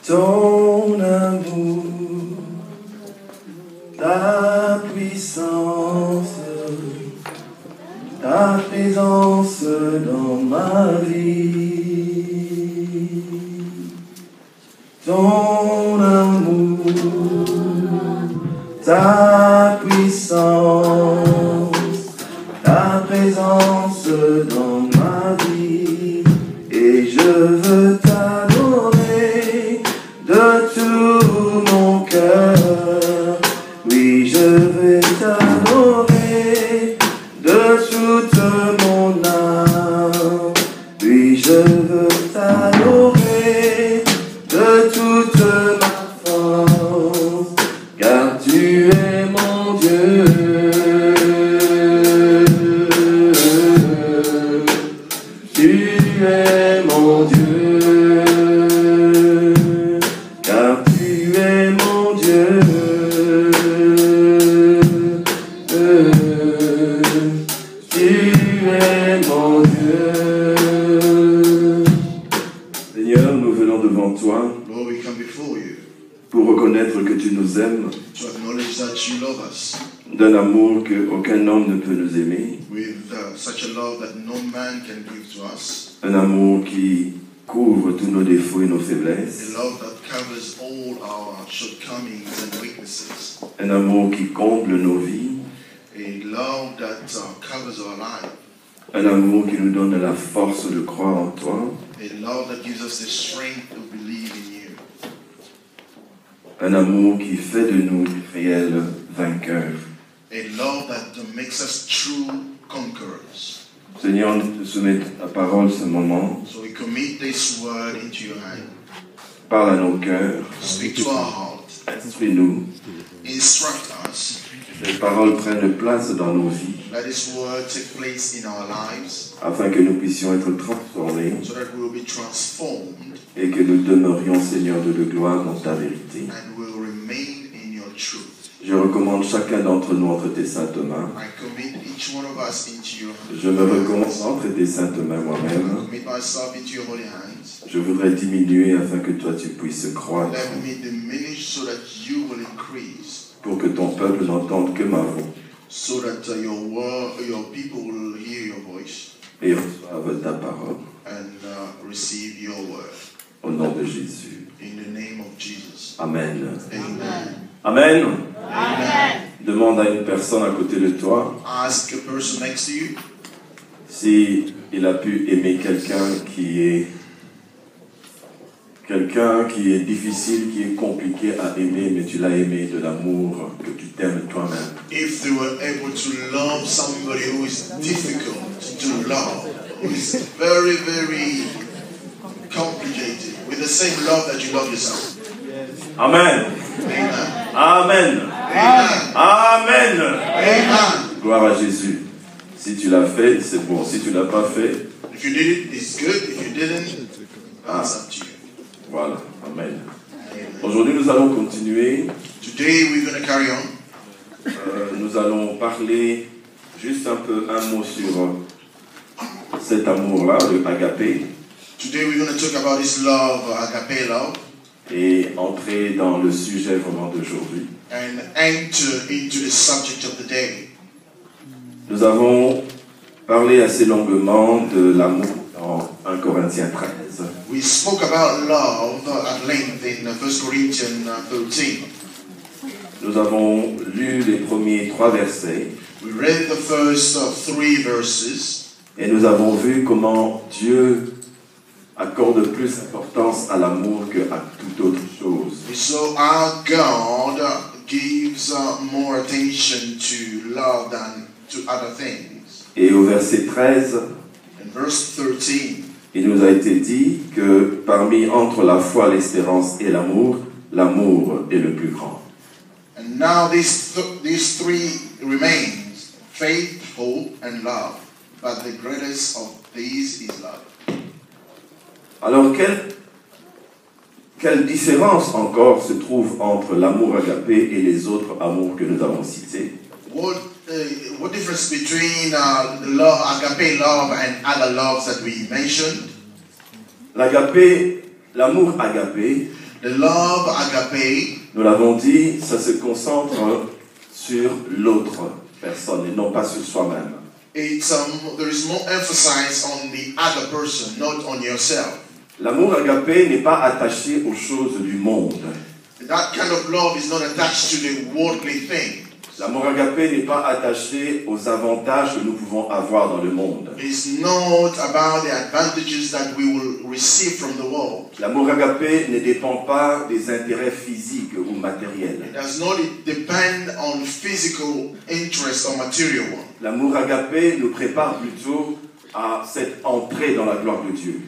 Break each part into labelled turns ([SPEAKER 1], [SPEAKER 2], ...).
[SPEAKER 1] ton amour, ta puissance, ta présence dans ma vie. Ton amour, ta puissance, ta présence dans ma vie. Et je veux t'adorer de tout mon cœur. Oui, je veux t'adorer de toute mon âme. Oui, je veux t'adorer de toute ma force, car tu es mon Dieu. Tu es mon Dieu, car tu es mon Dieu. Tu es mon Dieu. Seigneur, nous venons devant toi.
[SPEAKER 2] Lord, we come before you
[SPEAKER 1] Pour reconnaître que tu nous aimes,
[SPEAKER 2] to acknowledge that you love us
[SPEAKER 1] d'un amour qu'aucun homme ne peut nous aimer,
[SPEAKER 2] with such a love that no man can give to us,
[SPEAKER 1] un amour qui couvre tous nos défauts et nos faiblesses,
[SPEAKER 2] a love that covers all our shortcomings and weaknesses,
[SPEAKER 1] un amour qui comble nos vies,
[SPEAKER 2] a love that covers our life,
[SPEAKER 1] un amour qui nous donne la force de croire en toi,
[SPEAKER 2] a love that gives us the strength to believe in you,
[SPEAKER 1] un amour qui fait de nous des réels vainqueurs.
[SPEAKER 2] a love that makes us true conquerors.
[SPEAKER 1] Seigneur, nous te soumettons ta parole ce moment.
[SPEAKER 2] So we commit this word into your hand.
[SPEAKER 1] Parle à nos cœurs,
[SPEAKER 2] Speak to our heart.
[SPEAKER 1] instruis-nous.
[SPEAKER 2] Instruct us.
[SPEAKER 1] Que ces paroles prennent place dans nos vies,
[SPEAKER 2] Let this word take place in our lives
[SPEAKER 1] afin que nous puissions être transformés
[SPEAKER 2] so that we will be transformed
[SPEAKER 1] et que nous demeurions, Seigneur, de gloire dans ta vérité.
[SPEAKER 2] and will remain in your truth.
[SPEAKER 1] Je recommande chacun d'entre nous entre tes saintes mains.
[SPEAKER 2] I commit each one of us into your hands.
[SPEAKER 1] Je me recommande entre tes saintes mains
[SPEAKER 2] I
[SPEAKER 1] moi-même.
[SPEAKER 2] commit myself into your holy hands.
[SPEAKER 1] Je voudrais diminuer afin que toi tu puisses croître,
[SPEAKER 2] Let me diminish so that you will increase,
[SPEAKER 1] pour que ton peuple n'entende que ma voix
[SPEAKER 2] so that your people will hear your voice
[SPEAKER 1] et reçoive ta parole.
[SPEAKER 2] and receive your word.
[SPEAKER 1] Au nom de Jésus.
[SPEAKER 2] In the name of Jesus.
[SPEAKER 1] Amen.
[SPEAKER 2] Amen.
[SPEAKER 1] Amen.
[SPEAKER 2] Amen.
[SPEAKER 1] Demande à une personne à côté de toi
[SPEAKER 2] Ask a person next to you
[SPEAKER 1] si il a pu aimer quelqu'un qui est difficile, qui est compliqué à aimer, mais tu l'as aimé de l'amour que tu t'aimes toi-même.
[SPEAKER 2] if they were able to love somebody who is difficult to love, who is very, very complicated, with the same love that you love yourself.
[SPEAKER 1] Amen.
[SPEAKER 2] Amen.
[SPEAKER 1] Amen.
[SPEAKER 2] Amen.
[SPEAKER 1] Amen.
[SPEAKER 2] Amen.
[SPEAKER 1] Gloire à Jésus. Si tu l'as fait, c'est bon. Si tu ne l'as pas fait,
[SPEAKER 2] If you did it, it's good. If you didn't, that's up to you.
[SPEAKER 1] voilà. Amen.
[SPEAKER 2] Amen.
[SPEAKER 1] Aujourd'hui, nous allons continuer.
[SPEAKER 2] Today we're going to carry on.
[SPEAKER 1] Nous allons parler juste un mot sur cet amour-là, le agapé,
[SPEAKER 2] Today we're going to talk about this love, agape love,
[SPEAKER 1] et entrer dans le sujet vraiment d'aujourd'hui.
[SPEAKER 2] and enter into the subject of the day.
[SPEAKER 1] Nous avons parlé assez longuement de l'amour dans 1 Corinthiens 13.
[SPEAKER 2] We spoke about love at length in 1 Corinthians 13.
[SPEAKER 1] Nous avons lu les premiers 3 versets
[SPEAKER 2] We read the first 3 verses,
[SPEAKER 1] et nous avons vu comment Dieu accorde plus d'importance à l'amour qu'à toute autre chose.
[SPEAKER 2] we saw our God gives more attention to love than to other things.
[SPEAKER 1] Et au verset 13,
[SPEAKER 2] In verse 13,
[SPEAKER 1] il nous a été dit que parmi entre la foi, l'espérance et l'amour, l'amour est le plus grand.
[SPEAKER 2] and now these 3 remains, faith, hope, and love. But the greatest of these is love.
[SPEAKER 1] Alors, quelle différence encore se trouve entre l'amour agapé et les autres amours que nous avons cités?
[SPEAKER 2] What difference between the love, agape love, and other loves that we mentioned?
[SPEAKER 1] L'agapé, l'amour agapé,
[SPEAKER 2] The love agape,
[SPEAKER 1] nous l'avons dit, ça se concentre sur l'autre personne et non pas sur soi-même.
[SPEAKER 2] there is more emphasis on the other person, not on yourself.
[SPEAKER 1] L'amour agapé n'est pas attaché aux choses du monde.
[SPEAKER 2] That kind of love is not attached to the worldly thing.
[SPEAKER 1] L'amour agapé n'est pas attaché aux avantages que nous pouvons avoir dans le monde.
[SPEAKER 2] It's not about the advantages that we will receive from the world.
[SPEAKER 1] L'amour agapé ne dépend pas des intérêts physiques ou matériels.
[SPEAKER 2] It does not depend on physical interest or material one.
[SPEAKER 1] L'amour agapé nous prépare plutôt à cette entrée dans la gloire de Dieu.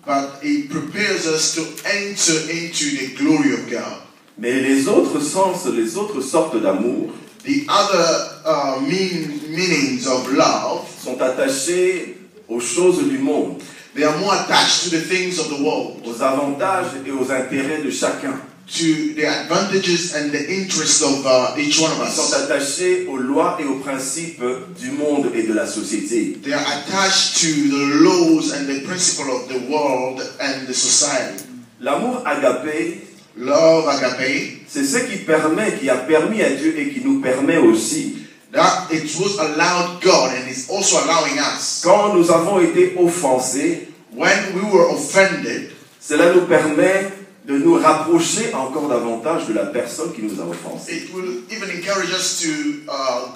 [SPEAKER 2] But it prepares us to enter into the glory of God.
[SPEAKER 1] Mais les autres sens, les autres sortes d'amour
[SPEAKER 2] The other meanings of love
[SPEAKER 1] sont attachés aux choses du monde,
[SPEAKER 2] they are more attached to the things of the world,
[SPEAKER 1] aux avantages et aux intérêts de chacun.
[SPEAKER 2] to the advantages and the interests of each one of
[SPEAKER 1] Ils sont
[SPEAKER 2] us.
[SPEAKER 1] attachés aux lois et aux principes du monde et de la société.
[SPEAKER 2] They are attached to the laws and the principle of the world and the society.
[SPEAKER 1] L'amour agapé,
[SPEAKER 2] Love agape,
[SPEAKER 1] c'est ce qui a permis à Dieu et qui nous permet aussi.
[SPEAKER 2] that it was allowed God and is also allowing us.
[SPEAKER 1] Quand nous avons été offensés,
[SPEAKER 2] When we were offended,
[SPEAKER 1] cela nous permet de nous rapprocher encore davantage de la personne qui nous a offensés.
[SPEAKER 2] it will even encourage us to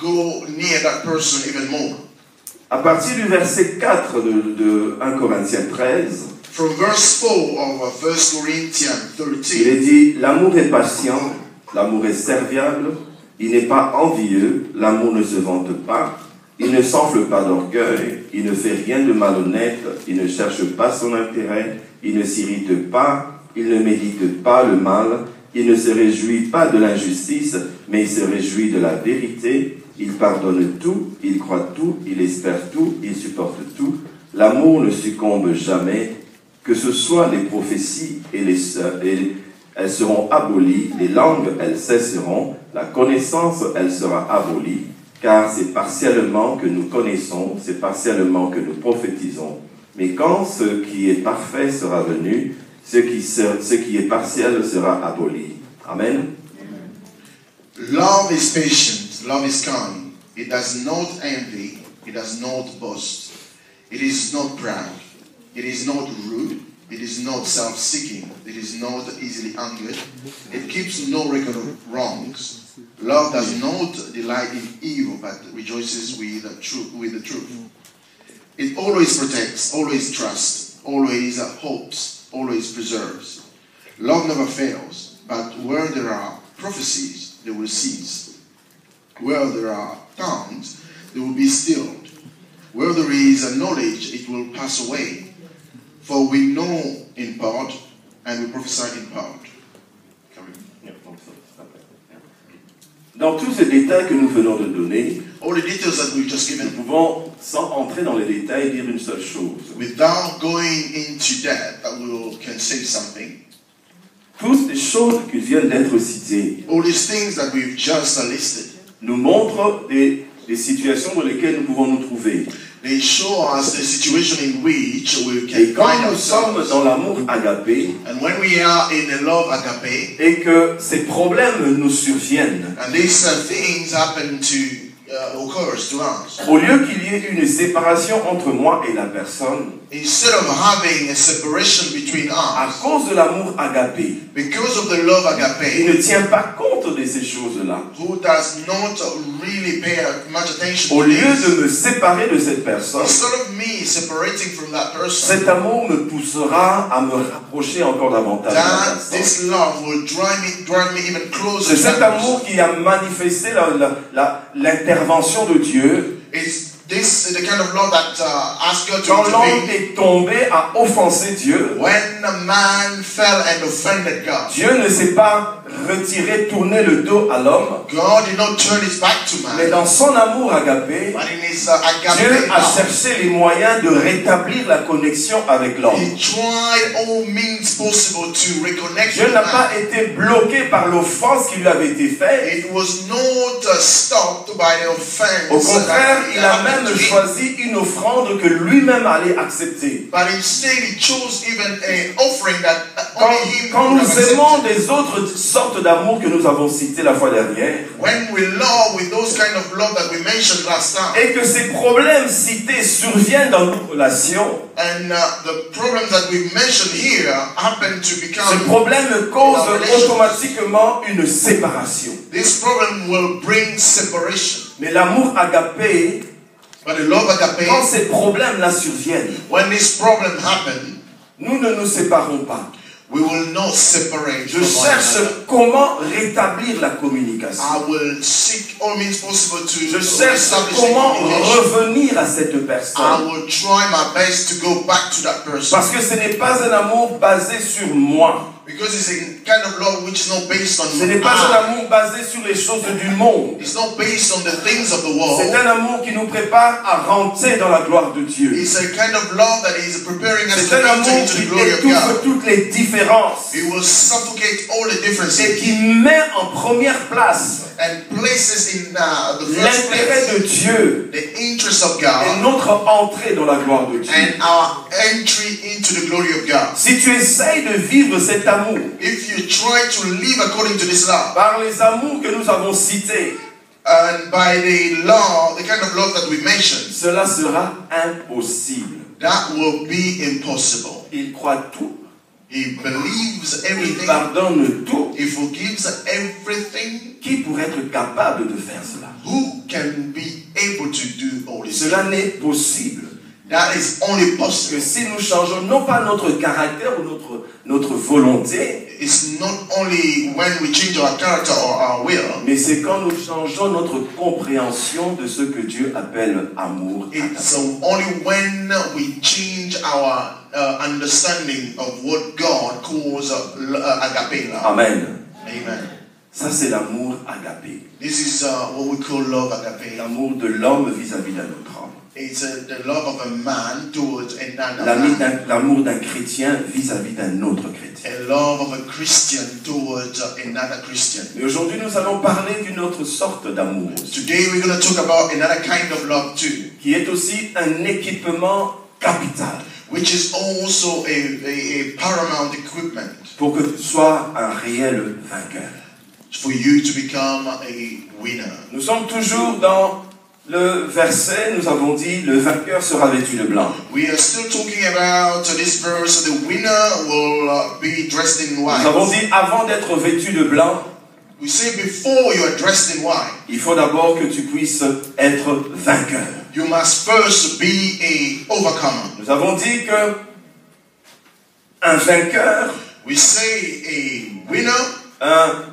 [SPEAKER 2] go near that person even more.
[SPEAKER 1] À partir du verset 4 de 1 Corinthiens 13,
[SPEAKER 2] From verse 4 of 1 Corinthians
[SPEAKER 1] il
[SPEAKER 2] 13,
[SPEAKER 1] est dit, l'amour est patient, l'amour est serviable, il n'est pas envieux, l'amour ne se vante pas, il ne s'enfle pas d'orgueil, il ne fait rien de malhonnête, il ne cherche pas son intérêt, il ne s'irrite pas, il ne médite pas le mal, il ne se réjouit pas de l'injustice, mais il se réjouit de la vérité, il pardonne tout, il croit tout, il espère tout, il supporte tout, l'amour ne succombe jamais. Que ce soit les prophéties elles seront abolies, les langues, elles cesseront, la connaissance, elle sera abolie, car c'est partiellement que nous connaissons, c'est partiellement que nous prophétisons. Mais quand ce qui est parfait sera venu, ce qui est partiel sera aboli. Amen.
[SPEAKER 2] love is patient, love is kind. It does not envy, it does not boast. It is not proud. It is not rude. It is not self-seeking. It is not easily angered. It keeps no record of wrongs. Love does not delight in evil, but rejoices with the truth. It always protects, always trusts, always hopes, always preserves. Love never fails, but where there are prophecies, they will cease. Where there are tongues, they will be stilled. Where there is a knowledge, it will pass away. For we know in part, and we prophesy in part.
[SPEAKER 1] Dans tous ces détails que nous venons de donner,
[SPEAKER 2] All the details that we've just
[SPEAKER 1] nous
[SPEAKER 2] given,
[SPEAKER 1] pouvons, sans entrer dans les détails, dire une seule chose.
[SPEAKER 2] without going into that, we can say something.
[SPEAKER 1] Toutes les choses qui viennent d'être citées
[SPEAKER 2] All these things that we've just listed,
[SPEAKER 1] nous montrent des situations dans lesquelles nous pouvons nous trouver.
[SPEAKER 2] they show us the situation in which we
[SPEAKER 1] Et
[SPEAKER 2] can
[SPEAKER 1] quand
[SPEAKER 2] find
[SPEAKER 1] nous sommes
[SPEAKER 2] ourselves.
[SPEAKER 1] dans l'amour agapé
[SPEAKER 2] And when we are in the love agape,
[SPEAKER 1] et que ces problèmes nous surviennent,
[SPEAKER 2] and these things happen to occurs to us,
[SPEAKER 1] au lieu qu'il y ait une séparation entre moi et la personne,
[SPEAKER 2] instead of having a separation between
[SPEAKER 1] à
[SPEAKER 2] us,
[SPEAKER 1] cause de l'amour agapé,
[SPEAKER 2] because of the love
[SPEAKER 1] il
[SPEAKER 2] agape,
[SPEAKER 1] ne tient pas compte de ces choses-là.
[SPEAKER 2] who does not really pay much attention
[SPEAKER 1] Au
[SPEAKER 2] to
[SPEAKER 1] lieu
[SPEAKER 2] this,
[SPEAKER 1] de me séparer de cette personne,
[SPEAKER 2] instead of me separating from that person,
[SPEAKER 1] cet amour me poussera à me rapprocher encore davantage de la
[SPEAKER 2] that
[SPEAKER 1] personne.
[SPEAKER 2] this love will drive me even closer
[SPEAKER 1] C'est
[SPEAKER 2] to
[SPEAKER 1] cet
[SPEAKER 2] that
[SPEAKER 1] amour
[SPEAKER 2] person.
[SPEAKER 1] qui a manifesté l'intervention de Dieu
[SPEAKER 2] It's this the kind of love that asked God to
[SPEAKER 1] quand l'homme
[SPEAKER 2] intervene.
[SPEAKER 1] est tombé à offenser Dieu.
[SPEAKER 2] When a man fell and offended God,
[SPEAKER 1] Dieu ne s'est pas retiré, tourné le dos à l'homme,
[SPEAKER 2] God did not turn his back to
[SPEAKER 1] mais
[SPEAKER 2] man,
[SPEAKER 1] dans son amour agapé,
[SPEAKER 2] but in his
[SPEAKER 1] Dieu
[SPEAKER 2] agape
[SPEAKER 1] a
[SPEAKER 2] love,
[SPEAKER 1] cherché les moyens de rétablir la connexion avec l'homme.
[SPEAKER 2] he tried all means possible to reconnect
[SPEAKER 1] Dieu
[SPEAKER 2] with
[SPEAKER 1] n'a
[SPEAKER 2] man.
[SPEAKER 1] pas été bloqué par l'offense qui lui avait été faite.
[SPEAKER 2] It was not stopped by the offense.
[SPEAKER 1] Au contraire, il a même même choisi une offrande que lui-même allait accepter.
[SPEAKER 2] But instead, he chose even an offering that
[SPEAKER 1] Quand,
[SPEAKER 2] only him
[SPEAKER 1] quand
[SPEAKER 2] would
[SPEAKER 1] nous
[SPEAKER 2] have
[SPEAKER 1] aimons
[SPEAKER 2] accepted.
[SPEAKER 1] des autres sortes d'amour que nous avons citées la fois dernière,
[SPEAKER 2] When we love with those kind of love that we mentioned last time,
[SPEAKER 1] et que ces problèmes cités surviennent dans nos relations,
[SPEAKER 2] and the problems that we mentioned here happen to
[SPEAKER 1] ce
[SPEAKER 2] become,
[SPEAKER 1] problème cause automatiquement une séparation.
[SPEAKER 2] this problem will bring separation.
[SPEAKER 1] Mais l'amour agapé,
[SPEAKER 2] But the love agape,
[SPEAKER 1] quand ces problèmes-là surviennent,
[SPEAKER 2] when this problem happen,
[SPEAKER 1] nous ne nous séparons pas.
[SPEAKER 2] we will not separate
[SPEAKER 1] Je
[SPEAKER 2] from one
[SPEAKER 1] cherche
[SPEAKER 2] another.
[SPEAKER 1] comment rétablir la communication.
[SPEAKER 2] I will seek all means possible to
[SPEAKER 1] Je cherche
[SPEAKER 2] establish
[SPEAKER 1] comment
[SPEAKER 2] communication.
[SPEAKER 1] revenir à cette
[SPEAKER 2] I
[SPEAKER 1] personne.
[SPEAKER 2] will try my best to go back to that person.
[SPEAKER 1] Parce que ce n'est pas un amour basé sur moi.
[SPEAKER 2] Because it's a kind of love which is not based on
[SPEAKER 1] Ce n'est pas un amour basé sur les choses du monde.
[SPEAKER 2] It's not based on the things of the world.
[SPEAKER 1] C'est un amour qui nous prépare à rentrer dans la gloire de Dieu.
[SPEAKER 2] It's a kind of love that is preparing us
[SPEAKER 1] C'est
[SPEAKER 2] to
[SPEAKER 1] un
[SPEAKER 2] enter
[SPEAKER 1] amour
[SPEAKER 2] into
[SPEAKER 1] qui
[SPEAKER 2] the glory of God.
[SPEAKER 1] étouffe toutes les différences
[SPEAKER 2] It will suffocate all the
[SPEAKER 1] et
[SPEAKER 2] differences
[SPEAKER 1] qui met en première place
[SPEAKER 2] and places in the first
[SPEAKER 1] l'intérêt
[SPEAKER 2] place
[SPEAKER 1] de Dieu
[SPEAKER 2] the interest of
[SPEAKER 1] et
[SPEAKER 2] God
[SPEAKER 1] notre entrée dans la gloire de Dieu.
[SPEAKER 2] and our entry into the glory of God.
[SPEAKER 1] Si tu essayes de vivre cet amour
[SPEAKER 2] If you try to live according to this love,
[SPEAKER 1] par les amours que nous avons cités,
[SPEAKER 2] and by the law, the kind of love that we mentioned,
[SPEAKER 1] cela sera impossible.
[SPEAKER 2] that will be impossible.
[SPEAKER 1] Il croit tout,
[SPEAKER 2] He believes
[SPEAKER 1] il
[SPEAKER 2] everything.
[SPEAKER 1] pardonne tout.
[SPEAKER 2] He forgives everything.
[SPEAKER 1] Qui pourrait être capable de faire cela?
[SPEAKER 2] Who can be able to do all this?
[SPEAKER 1] Cela n'est possible
[SPEAKER 2] That is only
[SPEAKER 1] que
[SPEAKER 2] possible.
[SPEAKER 1] si nous changeons non pas notre caractère ou notre volonté,
[SPEAKER 2] It's not only when we change our character or our will.
[SPEAKER 1] mais c'est quand nous changeons notre compréhension de ce que Dieu appelle amour.
[SPEAKER 2] It's only when we change our understanding of what God calls agape love.
[SPEAKER 1] Amen.
[SPEAKER 2] Amen.
[SPEAKER 1] Ça, c'est l'amour agapé.
[SPEAKER 2] This is what we call love agape.
[SPEAKER 1] L'amour de l'homme vis-à-vis d'un autre homme.
[SPEAKER 2] It's the love of a man towards another man.
[SPEAKER 1] L'amour d'un chrétien vis-à-vis d'un autre chrétien.
[SPEAKER 2] A love of a Christian towards another Christian.
[SPEAKER 1] Mais aujourd'hui, nous allons parler d'une autre sorte d'amour,
[SPEAKER 2] Today we're going to talk about another kind of love too,
[SPEAKER 1] qui est aussi un équipement capital
[SPEAKER 2] which is also a paramount equipment
[SPEAKER 1] pour que tu sois un réel vainqueur.
[SPEAKER 2] for you to become a winner.
[SPEAKER 1] Nous sommes toujours dans le verset, nous avons dit, le vainqueur sera vêtu de blanc.
[SPEAKER 2] We are still talking about this verse, the winner will be dressed in
[SPEAKER 1] Nous avons
[SPEAKER 2] white.
[SPEAKER 1] dit, avant d'être vêtu de blanc,
[SPEAKER 2] We say before you are dressed in white,
[SPEAKER 1] il faut d'abord que tu puisses être vainqueur.
[SPEAKER 2] you must first be a overcomer.
[SPEAKER 1] Nous avons dit que un vainqueur,
[SPEAKER 2] We say a winner,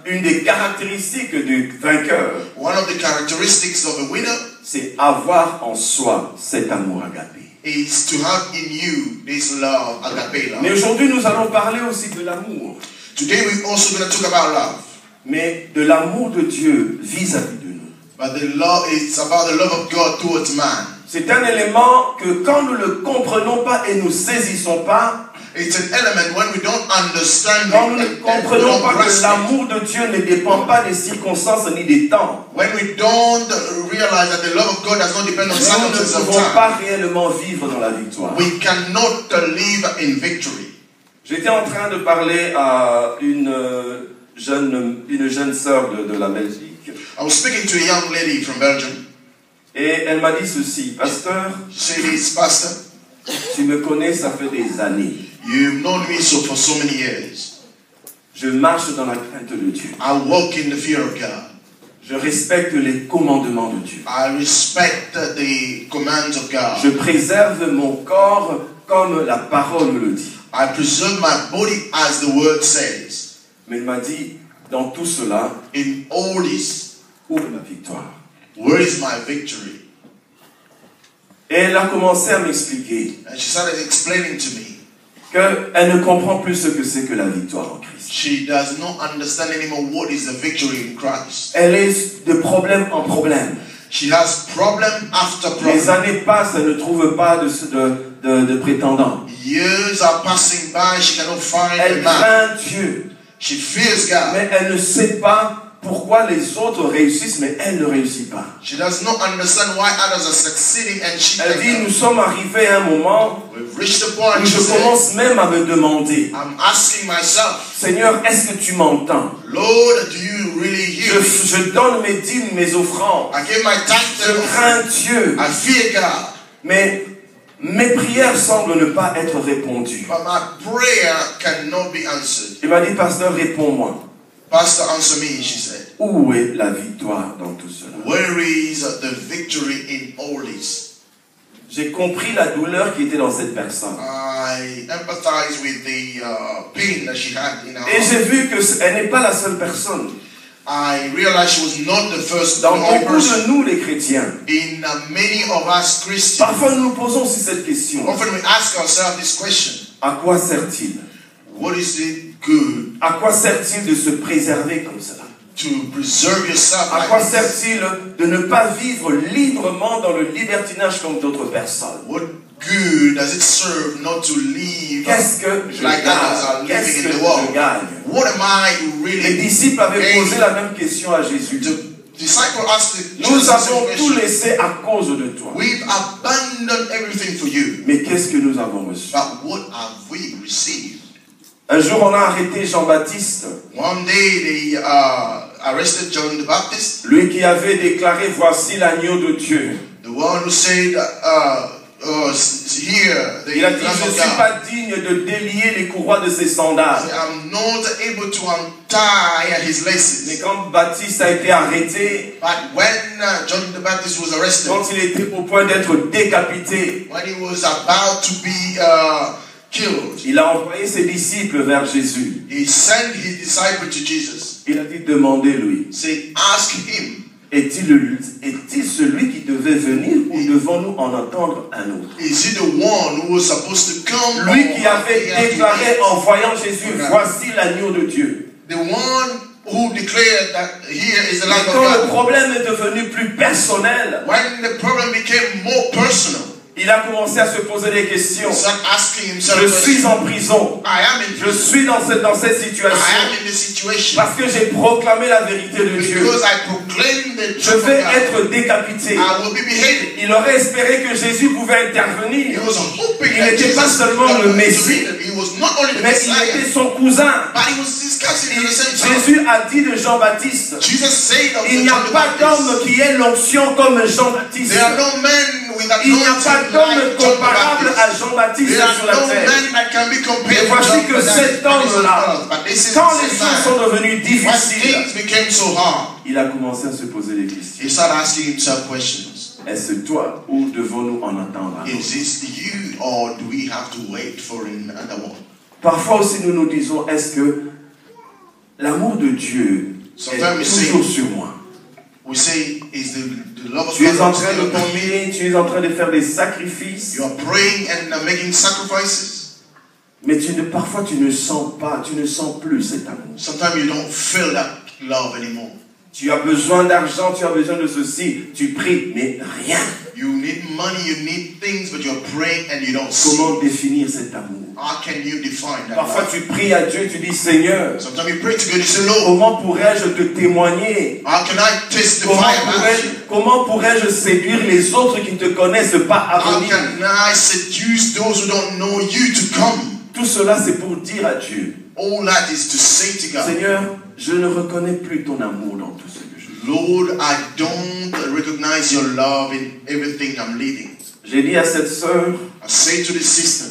[SPEAKER 1] une des caractéristiques du vainqueur,
[SPEAKER 2] one of the characteristics of a winner
[SPEAKER 1] c'est avoir en soi cet amour agapé.
[SPEAKER 2] is to have in you this love, agape
[SPEAKER 1] Mais
[SPEAKER 2] love.
[SPEAKER 1] aujourd'hui, nous allons parler aussi de l'amour,
[SPEAKER 2] Today we're also going to talk about love.
[SPEAKER 1] mais de l'amour de Dieu vis-à-vis de nous.
[SPEAKER 2] But the love, it's about the love of God towards man.
[SPEAKER 1] C'est un élément que quand nous ne le comprenons pas et nous saisissons pas,
[SPEAKER 2] It's an element when we don't understand
[SPEAKER 1] quand nous ne
[SPEAKER 2] it, and we
[SPEAKER 1] comprenons
[SPEAKER 2] don't
[SPEAKER 1] pas
[SPEAKER 2] grasp
[SPEAKER 1] que
[SPEAKER 2] it.
[SPEAKER 1] l'amour de Dieu ne dépend pas des circonstances ni des temps,
[SPEAKER 2] When we don't realize that the love of God does not depend on
[SPEAKER 1] nous ne
[SPEAKER 2] circumstances of
[SPEAKER 1] pouvons
[SPEAKER 2] time,
[SPEAKER 1] pas réellement vivre dans la victoire.
[SPEAKER 2] we cannot live in victory.
[SPEAKER 1] J'étais en train de parler à une jeune sœur de la Belgique
[SPEAKER 2] I was speaking to a young lady from Belgium.
[SPEAKER 1] et elle m'a dit ceci: Pasteur,
[SPEAKER 2] She says, Pastor,
[SPEAKER 1] tu me connais, ça fait des années.
[SPEAKER 2] you've known me for so many years.
[SPEAKER 1] Je marche dans la crainte de Dieu.
[SPEAKER 2] I walk in the fear of God.
[SPEAKER 1] Je respecte les commandements de Dieu.
[SPEAKER 2] I respect the commands of God.
[SPEAKER 1] Je préserve mon corps comme la parole me le dit.
[SPEAKER 2] I preserve my body as the word says.
[SPEAKER 1] Mais il m'a dit, dans tout cela,
[SPEAKER 2] In all this,
[SPEAKER 1] où est ma victoire?
[SPEAKER 2] where is my victory?
[SPEAKER 1] Et elle a commencé à m'expliquer
[SPEAKER 2] And she started explaining to me.
[SPEAKER 1] qu'elle ne comprend plus ce que c'est que la victoire en Christ.
[SPEAKER 2] She does not understand anymore what is the victory in Christ.
[SPEAKER 1] Elle est de problème en problème.
[SPEAKER 2] She has problem after
[SPEAKER 1] Les
[SPEAKER 2] problem.
[SPEAKER 1] années passent, elle ne trouve pas de prétendant.
[SPEAKER 2] Years are passing by, she cannot find a
[SPEAKER 1] Elle
[SPEAKER 2] man.
[SPEAKER 1] craint Dieu,
[SPEAKER 2] She fears God,
[SPEAKER 1] mais elle ne sait pas pourquoi les autres réussissent, mais elle ne réussit pas.
[SPEAKER 2] She does not understand why others are succeeding and she
[SPEAKER 1] Elle dit,
[SPEAKER 2] cannot.
[SPEAKER 1] nous sommes arrivés à un moment
[SPEAKER 2] We've reached the point
[SPEAKER 1] où je
[SPEAKER 2] she said,
[SPEAKER 1] commence même à me demander,
[SPEAKER 2] I'm asking myself,
[SPEAKER 1] Seigneur, est-ce que tu m'entends?
[SPEAKER 2] Lord, do you really hear me?
[SPEAKER 1] Je donne mes dîmes, mes offrandes.
[SPEAKER 2] I give my tithes
[SPEAKER 1] Je
[SPEAKER 2] and
[SPEAKER 1] crains
[SPEAKER 2] offering.
[SPEAKER 1] Dieu.
[SPEAKER 2] I fear God.
[SPEAKER 1] Mais mes prières semblent ne pas être répondues.
[SPEAKER 2] But my prayer cannot be answered.
[SPEAKER 1] Il m'a dit, pasteur, réponds-moi.
[SPEAKER 2] Pastor, answer me, she said.
[SPEAKER 1] Où est la victoire dans tout cela?
[SPEAKER 2] Where is the victory in all this?
[SPEAKER 1] J'ai compris la douleur qui était dans cette personne.
[SPEAKER 2] I empathize with the pain that she had in her
[SPEAKER 1] Et j'ai
[SPEAKER 2] heart.
[SPEAKER 1] vu qu'elle n'est pas la seule personne.
[SPEAKER 2] I realized she was not the first
[SPEAKER 1] Dans
[SPEAKER 2] the only
[SPEAKER 1] beaucoup de
[SPEAKER 2] person.
[SPEAKER 1] nous, les chrétiens,
[SPEAKER 2] In many of us Christians,
[SPEAKER 1] parfois nous nous posons aussi cette question.
[SPEAKER 2] often we ask ourselves this question:
[SPEAKER 1] À quoi sert-il?
[SPEAKER 2] what is it good
[SPEAKER 1] À quoi sert-il de se préserver comme cela?
[SPEAKER 2] to preserve yourself?
[SPEAKER 1] À
[SPEAKER 2] Like
[SPEAKER 1] quoi
[SPEAKER 2] this?
[SPEAKER 1] sert-il de ne pas vivre librement dans le libertinage comme d'autres personnes?
[SPEAKER 2] What good does it serve not to live
[SPEAKER 1] Qu'est-ce que je
[SPEAKER 2] like others are
[SPEAKER 1] gagne? Qu'est-ce
[SPEAKER 2] living
[SPEAKER 1] que
[SPEAKER 2] in the
[SPEAKER 1] je
[SPEAKER 2] world?
[SPEAKER 1] gagne?
[SPEAKER 2] What am I
[SPEAKER 1] Les
[SPEAKER 2] really?
[SPEAKER 1] disciples avaient
[SPEAKER 2] gaining?
[SPEAKER 1] posé la même question à Jésus.
[SPEAKER 2] The disciple asked
[SPEAKER 1] Nous
[SPEAKER 2] Jesus the same
[SPEAKER 1] avons tout
[SPEAKER 2] question.
[SPEAKER 1] laissé à cause de toi.
[SPEAKER 2] We've abandoned everything for you,
[SPEAKER 1] Mais qu'est-ce que nous avons reçu?
[SPEAKER 2] but what have we received?
[SPEAKER 1] Un jour, on a arrêté Jean-Baptiste,
[SPEAKER 2] One day they arrested John the Baptist,
[SPEAKER 1] lui qui avait déclaré, voici l'agneau de Dieu.
[SPEAKER 2] the one who said, here, the
[SPEAKER 1] Il a dit,
[SPEAKER 2] Lamb
[SPEAKER 1] je ne
[SPEAKER 2] of
[SPEAKER 1] suis
[SPEAKER 2] God.
[SPEAKER 1] pas digne de délier les courroies de ses sandales.
[SPEAKER 2] I'm not able to untie his
[SPEAKER 1] Mais
[SPEAKER 2] laces.
[SPEAKER 1] quand Baptiste a été arrêté,
[SPEAKER 2] But when John the Baptist was arrested,
[SPEAKER 1] quand il était au point d'être décapité,
[SPEAKER 2] when he was about to be killed,
[SPEAKER 1] il a envoyé ses disciples vers Jésus.
[SPEAKER 2] he sent his disciple to Jesus.
[SPEAKER 1] Il a dit, demandez-lui,
[SPEAKER 2] Say, ask him,
[SPEAKER 1] est-il celui qui devait venir ou devons-nous en entendre un autre?
[SPEAKER 2] is he the one who was supposed to come?
[SPEAKER 1] Lui
[SPEAKER 2] or
[SPEAKER 1] qui avait
[SPEAKER 2] he had to
[SPEAKER 1] déclaré
[SPEAKER 2] wait?
[SPEAKER 1] en voyant Jésus, voici l'agneau de Dieu.
[SPEAKER 2] The one who declared that here is the
[SPEAKER 1] Mais
[SPEAKER 2] Lamb of
[SPEAKER 1] quand le
[SPEAKER 2] God.
[SPEAKER 1] problème est devenu plus personnel,
[SPEAKER 2] When the problem became more personal,
[SPEAKER 1] il a commencé à se poser des questions.
[SPEAKER 2] he started asking himself,
[SPEAKER 1] Je suis en prison.
[SPEAKER 2] I am in
[SPEAKER 1] Je
[SPEAKER 2] prison.
[SPEAKER 1] suis dans cette
[SPEAKER 2] I
[SPEAKER 1] situation
[SPEAKER 2] am in this situation
[SPEAKER 1] parce que j'ai proclamé la vérité de Dieu.
[SPEAKER 2] because I proclaim the
[SPEAKER 1] Je
[SPEAKER 2] truth of
[SPEAKER 1] vais
[SPEAKER 2] God.
[SPEAKER 1] être décapité.
[SPEAKER 2] I will be beheaded.
[SPEAKER 1] Il aurait espéré que Jésus pouvait
[SPEAKER 2] He
[SPEAKER 1] intervenir.
[SPEAKER 2] was hoping
[SPEAKER 1] Il
[SPEAKER 2] that
[SPEAKER 1] n'était pas
[SPEAKER 2] Jesus
[SPEAKER 1] seulement
[SPEAKER 2] would
[SPEAKER 1] le
[SPEAKER 2] come
[SPEAKER 1] Messie,
[SPEAKER 2] to him. He was not only the
[SPEAKER 1] mais il
[SPEAKER 2] Messiah,
[SPEAKER 1] était son cousin.
[SPEAKER 2] but he was discussing at the same time.
[SPEAKER 1] Jésus a dit de Jean-Baptiste,
[SPEAKER 2] Jesus said of
[SPEAKER 1] il n'y a
[SPEAKER 2] John the
[SPEAKER 1] pas d'homme
[SPEAKER 2] Baptist,
[SPEAKER 1] qui ait l'onction comme Jean-Baptiste.
[SPEAKER 2] there are no men with
[SPEAKER 1] Il n'y a pas
[SPEAKER 2] anointing
[SPEAKER 1] d'homme
[SPEAKER 2] like John the
[SPEAKER 1] comparable
[SPEAKER 2] Baptist.
[SPEAKER 1] à Jean-Baptiste
[SPEAKER 2] There
[SPEAKER 1] sur
[SPEAKER 2] are
[SPEAKER 1] la
[SPEAKER 2] no
[SPEAKER 1] terre.
[SPEAKER 2] men that can be
[SPEAKER 1] Et
[SPEAKER 2] compared to
[SPEAKER 1] voici
[SPEAKER 2] John
[SPEAKER 1] que
[SPEAKER 2] the
[SPEAKER 1] cet
[SPEAKER 2] Baptist.
[SPEAKER 1] homme-là,
[SPEAKER 2] But this is
[SPEAKER 1] quand
[SPEAKER 2] the
[SPEAKER 1] les
[SPEAKER 2] same
[SPEAKER 1] choses
[SPEAKER 2] man.
[SPEAKER 1] sont devenues
[SPEAKER 2] When
[SPEAKER 1] difficiles,
[SPEAKER 2] things became so hard,
[SPEAKER 1] il a commencé à se poser des questions.
[SPEAKER 2] he started asking himself questions.
[SPEAKER 1] Est-ce toi ou devons-nous en entendre un autre?
[SPEAKER 2] Is this you or do we have to wait for another one?
[SPEAKER 1] Parfois aussi nous nous disons, est-ce que l'amour de Dieu
[SPEAKER 2] Sometimes
[SPEAKER 1] est
[SPEAKER 2] we
[SPEAKER 1] toujours
[SPEAKER 2] say-
[SPEAKER 1] sur moi?
[SPEAKER 2] We say, is the love of
[SPEAKER 1] Tu es en
[SPEAKER 2] God
[SPEAKER 1] train
[SPEAKER 2] still
[SPEAKER 1] de
[SPEAKER 2] upon me?
[SPEAKER 1] prier, tu es en train de faire des sacrifices,
[SPEAKER 2] You are praying and making sacrifices.
[SPEAKER 1] mais parfois tu ne sens plus cet amour.
[SPEAKER 2] Sometimes you don't feel that love anymore.
[SPEAKER 1] Tu as besoin d'argent, tu as besoin de ceci, tu pries, mais rien.
[SPEAKER 2] You need money, you need things, but you're praying and you don't see.
[SPEAKER 1] Comment définir cet amour?
[SPEAKER 2] How can you define that
[SPEAKER 1] Parfois
[SPEAKER 2] love?
[SPEAKER 1] tu pries à Dieu, tu dis Seigneur,
[SPEAKER 2] Sometimes you pray to God, you say, Lord,
[SPEAKER 1] comment pourrais-je te témoigner?
[SPEAKER 2] how can I testify about you?
[SPEAKER 1] Comment pourrais-je séduire les autres qui ne te connaissent pas à
[SPEAKER 2] How
[SPEAKER 1] venir?
[SPEAKER 2] can I seduce those who don't know you to come?
[SPEAKER 1] Tout cela c'est pour dire à Dieu,
[SPEAKER 2] All that is to say to God,
[SPEAKER 1] Seigneur, je ne reconnais plus ton amour dans tout ce que je fais.
[SPEAKER 2] Lord, I don't recognize your love in everything I'm leading.
[SPEAKER 1] J'ai dit à cette sœur,
[SPEAKER 2] I say to the sister,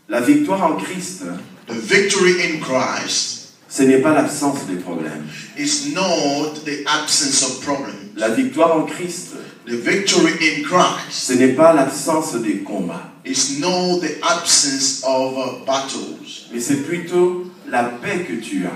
[SPEAKER 1] la victoire en Christ,
[SPEAKER 2] the victory in Christ
[SPEAKER 1] ce n'est pas l'absence des problèmes.
[SPEAKER 2] is not the absence of problems.
[SPEAKER 1] La victoire en Christ,
[SPEAKER 2] The victory in Christ
[SPEAKER 1] ce n'est pas l'absence des combats,
[SPEAKER 2] is not the absence of battles,
[SPEAKER 1] mais c'est plutôt la paix que tu as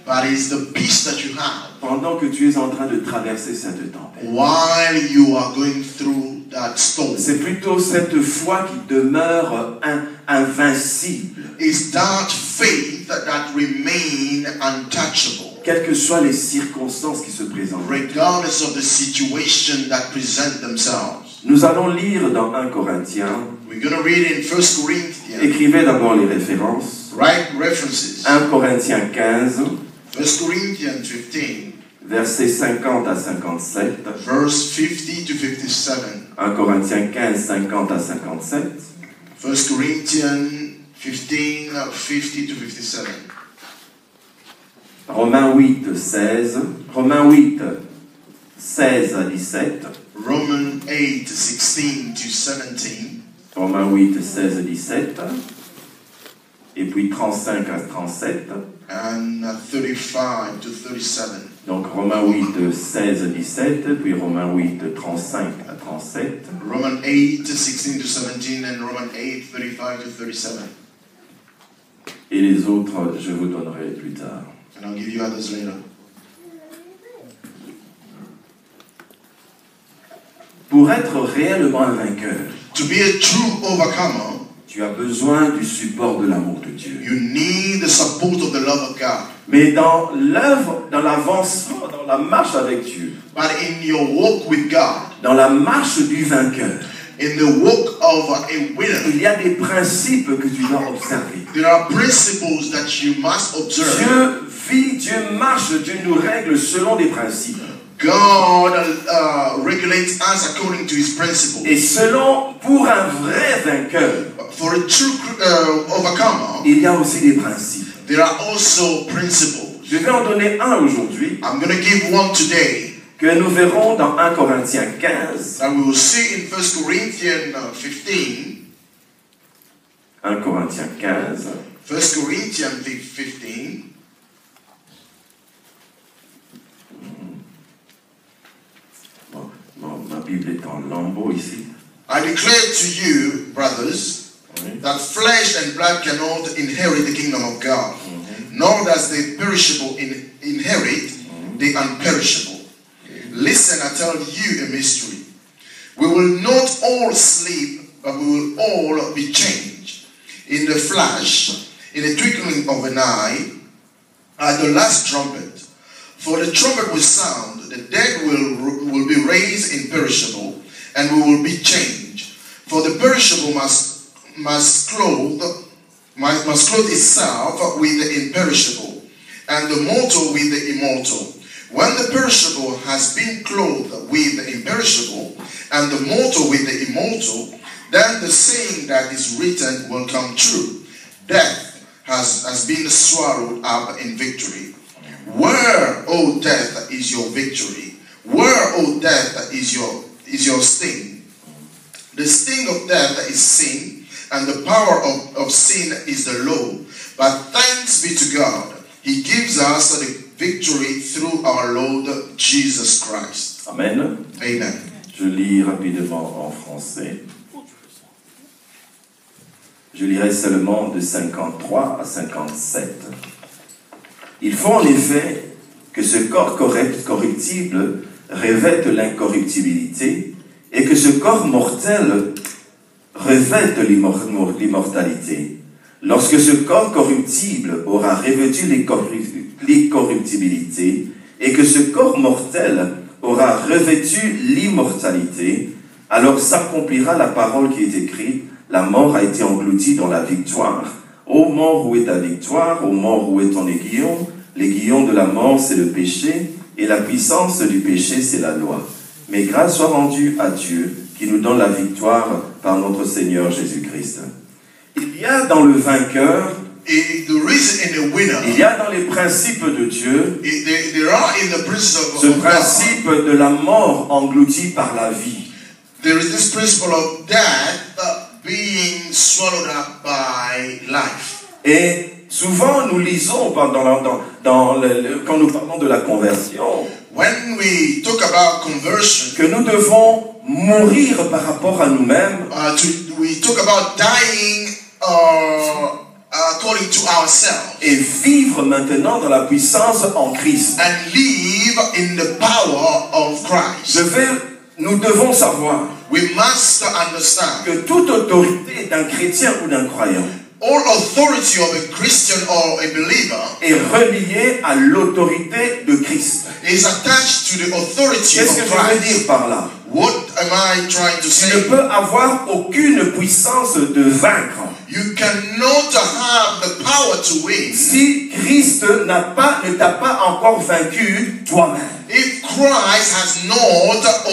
[SPEAKER 2] but is the peace that you have
[SPEAKER 1] pendant que tu es en train de traverser cette tempête.
[SPEAKER 2] while you are going through that storm.
[SPEAKER 1] C'est plutôt cette foi qui demeure invincible,
[SPEAKER 2] Is that faith that remain untouchable,
[SPEAKER 1] quelles que soient les circonstances qui se présentent.
[SPEAKER 2] regardless of the situation that present themselves.
[SPEAKER 1] Nous allons lire dans 1 Corinthiens,
[SPEAKER 2] We're going to read in 1 Corinthians,
[SPEAKER 1] écrivez d'abord les références.
[SPEAKER 2] right references.
[SPEAKER 1] 1 Corinthiens 15,
[SPEAKER 2] 1 1 Corinthians 15,
[SPEAKER 1] versets 50 à 57.
[SPEAKER 2] verse 50 to 57.
[SPEAKER 1] 1 Corinthiens 15, 50 à 57.
[SPEAKER 2] 1 Corinthians 15, 50 to 57.
[SPEAKER 1] Romains 8, 16. Romains 8, 16 à 17.
[SPEAKER 2] Romans 8, 16 to 17.
[SPEAKER 1] Romains 8, 16 à 17. Et puis 35 à 37.
[SPEAKER 2] And 35 to 37.
[SPEAKER 1] Donc Romains 8, 16 à 17. Puis Romains 8, 35 à 37.
[SPEAKER 2] Romans 8, 16 to 17 and Romans 8, 35 to 37.
[SPEAKER 1] Et les autres, je vous donnerai plus tard.
[SPEAKER 2] And I'll give you others later.
[SPEAKER 1] Pour être réellement un vainqueur,
[SPEAKER 2] To be a true overcomer,
[SPEAKER 1] tu as besoin du support de l'amour de Dieu.
[SPEAKER 2] you need the support of the love of God.
[SPEAKER 1] Mais dans l'œuvre, dans l'avancement, dans la marche avec Dieu,
[SPEAKER 2] But in your walk with God,
[SPEAKER 1] dans la marche du vainqueur,
[SPEAKER 2] in the walk of a winner,
[SPEAKER 1] il y a des principes que tu dois observer.
[SPEAKER 2] there are principles that you must observe.
[SPEAKER 1] Dieu vit, Dieu marche, Dieu nous règle selon des principes.
[SPEAKER 2] God regulates us according to his principles.
[SPEAKER 1] Et selon, pour un vrai vainqueur,
[SPEAKER 2] For a true overcomer,
[SPEAKER 1] il y a aussi des principes.
[SPEAKER 2] there are also principles.
[SPEAKER 1] Je vais en donner un aujourd'hui,
[SPEAKER 2] I'm going to give one today
[SPEAKER 1] que nous verrons dans 1 Corinthiens 15.
[SPEAKER 2] that we will see in 1 Corinthians 15.
[SPEAKER 1] 1 Corinthiens 15.
[SPEAKER 2] 1 Corinthians 15.
[SPEAKER 1] Bon, ma Bible est en lambeaux ici.
[SPEAKER 2] I declare to you, brothers, that flesh and blood cannot inherit the kingdom of God, nor does the perishable inherit the unperishable. Listen, I tell you a mystery. We will not all sleep, but we will all be changed in the flash, in the twinkling of an eye, at the last trumpet. For the trumpet will sound, the dead will be raised imperishable, and we will be changed. For the perishable must clothe itself with the imperishable, and the mortal with the immortal. When the perishable has been clothed with the imperishable, and the mortal with the immortal, then the saying that is written will come true. Death has been swallowed up in victory. Where, O death, is your victory? Where, O death, is your sting? The sting of death is sin, and the power of sin is the law. But thanks be to God, he gives us the victory through our Lord Jesus Christ.
[SPEAKER 1] Amen.
[SPEAKER 2] Amen.
[SPEAKER 1] Je lis rapidement en français. Je lirai seulement de 53 à 57. Il faut en effet que ce corps corruptible revête l'incorruptibilité et que ce corps mortel revête l'immortalité. Lorsque ce corps corruptible aura revêtu l'incorruptibilité et que ce corps mortel aura revêtu l'immortalité, alors s'accomplira la parole qui est écrite: la mort a été engloutie dans la victoire. Ô mort, où est ta victoire? Ô mort, où est ton aiguillon? L'aiguillon de la mort, c'est le péché, et la puissance du péché, c'est la loi. Mais grâce soit rendue à Dieu, qui nous donne la victoire par notre Seigneur Jésus-Christ. Il y a dans le vainqueur, il y a dans les principes de Dieu, ce principe de la mort engloutie par la vie.
[SPEAKER 2] There is this principle of death being swallowed up by life.
[SPEAKER 1] Et souvent nous lisons quand nous parlons de la conversion,
[SPEAKER 2] when we talk about conversion,
[SPEAKER 1] que nous devons mourir par rapport à nous-mêmes,
[SPEAKER 2] we talk about dying according to ourselves,
[SPEAKER 1] et vivre maintenant dans la puissance en Christ.
[SPEAKER 2] and live in the power of Christ.
[SPEAKER 1] Nous devons savoir
[SPEAKER 2] We must understand
[SPEAKER 1] que toute autorité d'un chrétien ou d'un croyant
[SPEAKER 2] all authority of a Christian or a believer
[SPEAKER 1] est reliée à l'autorité de Christ.
[SPEAKER 2] is attached to the authority
[SPEAKER 1] Qu'est-ce que
[SPEAKER 2] of
[SPEAKER 1] je veux
[SPEAKER 2] Christ.
[SPEAKER 1] dire par là?
[SPEAKER 2] What am I trying to
[SPEAKER 1] Tu
[SPEAKER 2] say?
[SPEAKER 1] ne peux avoir aucune puissance de vaincre
[SPEAKER 2] You cannot have the power to win
[SPEAKER 1] si Christ ne t'a pas encore vaincu toi-même.
[SPEAKER 2] if Christ has not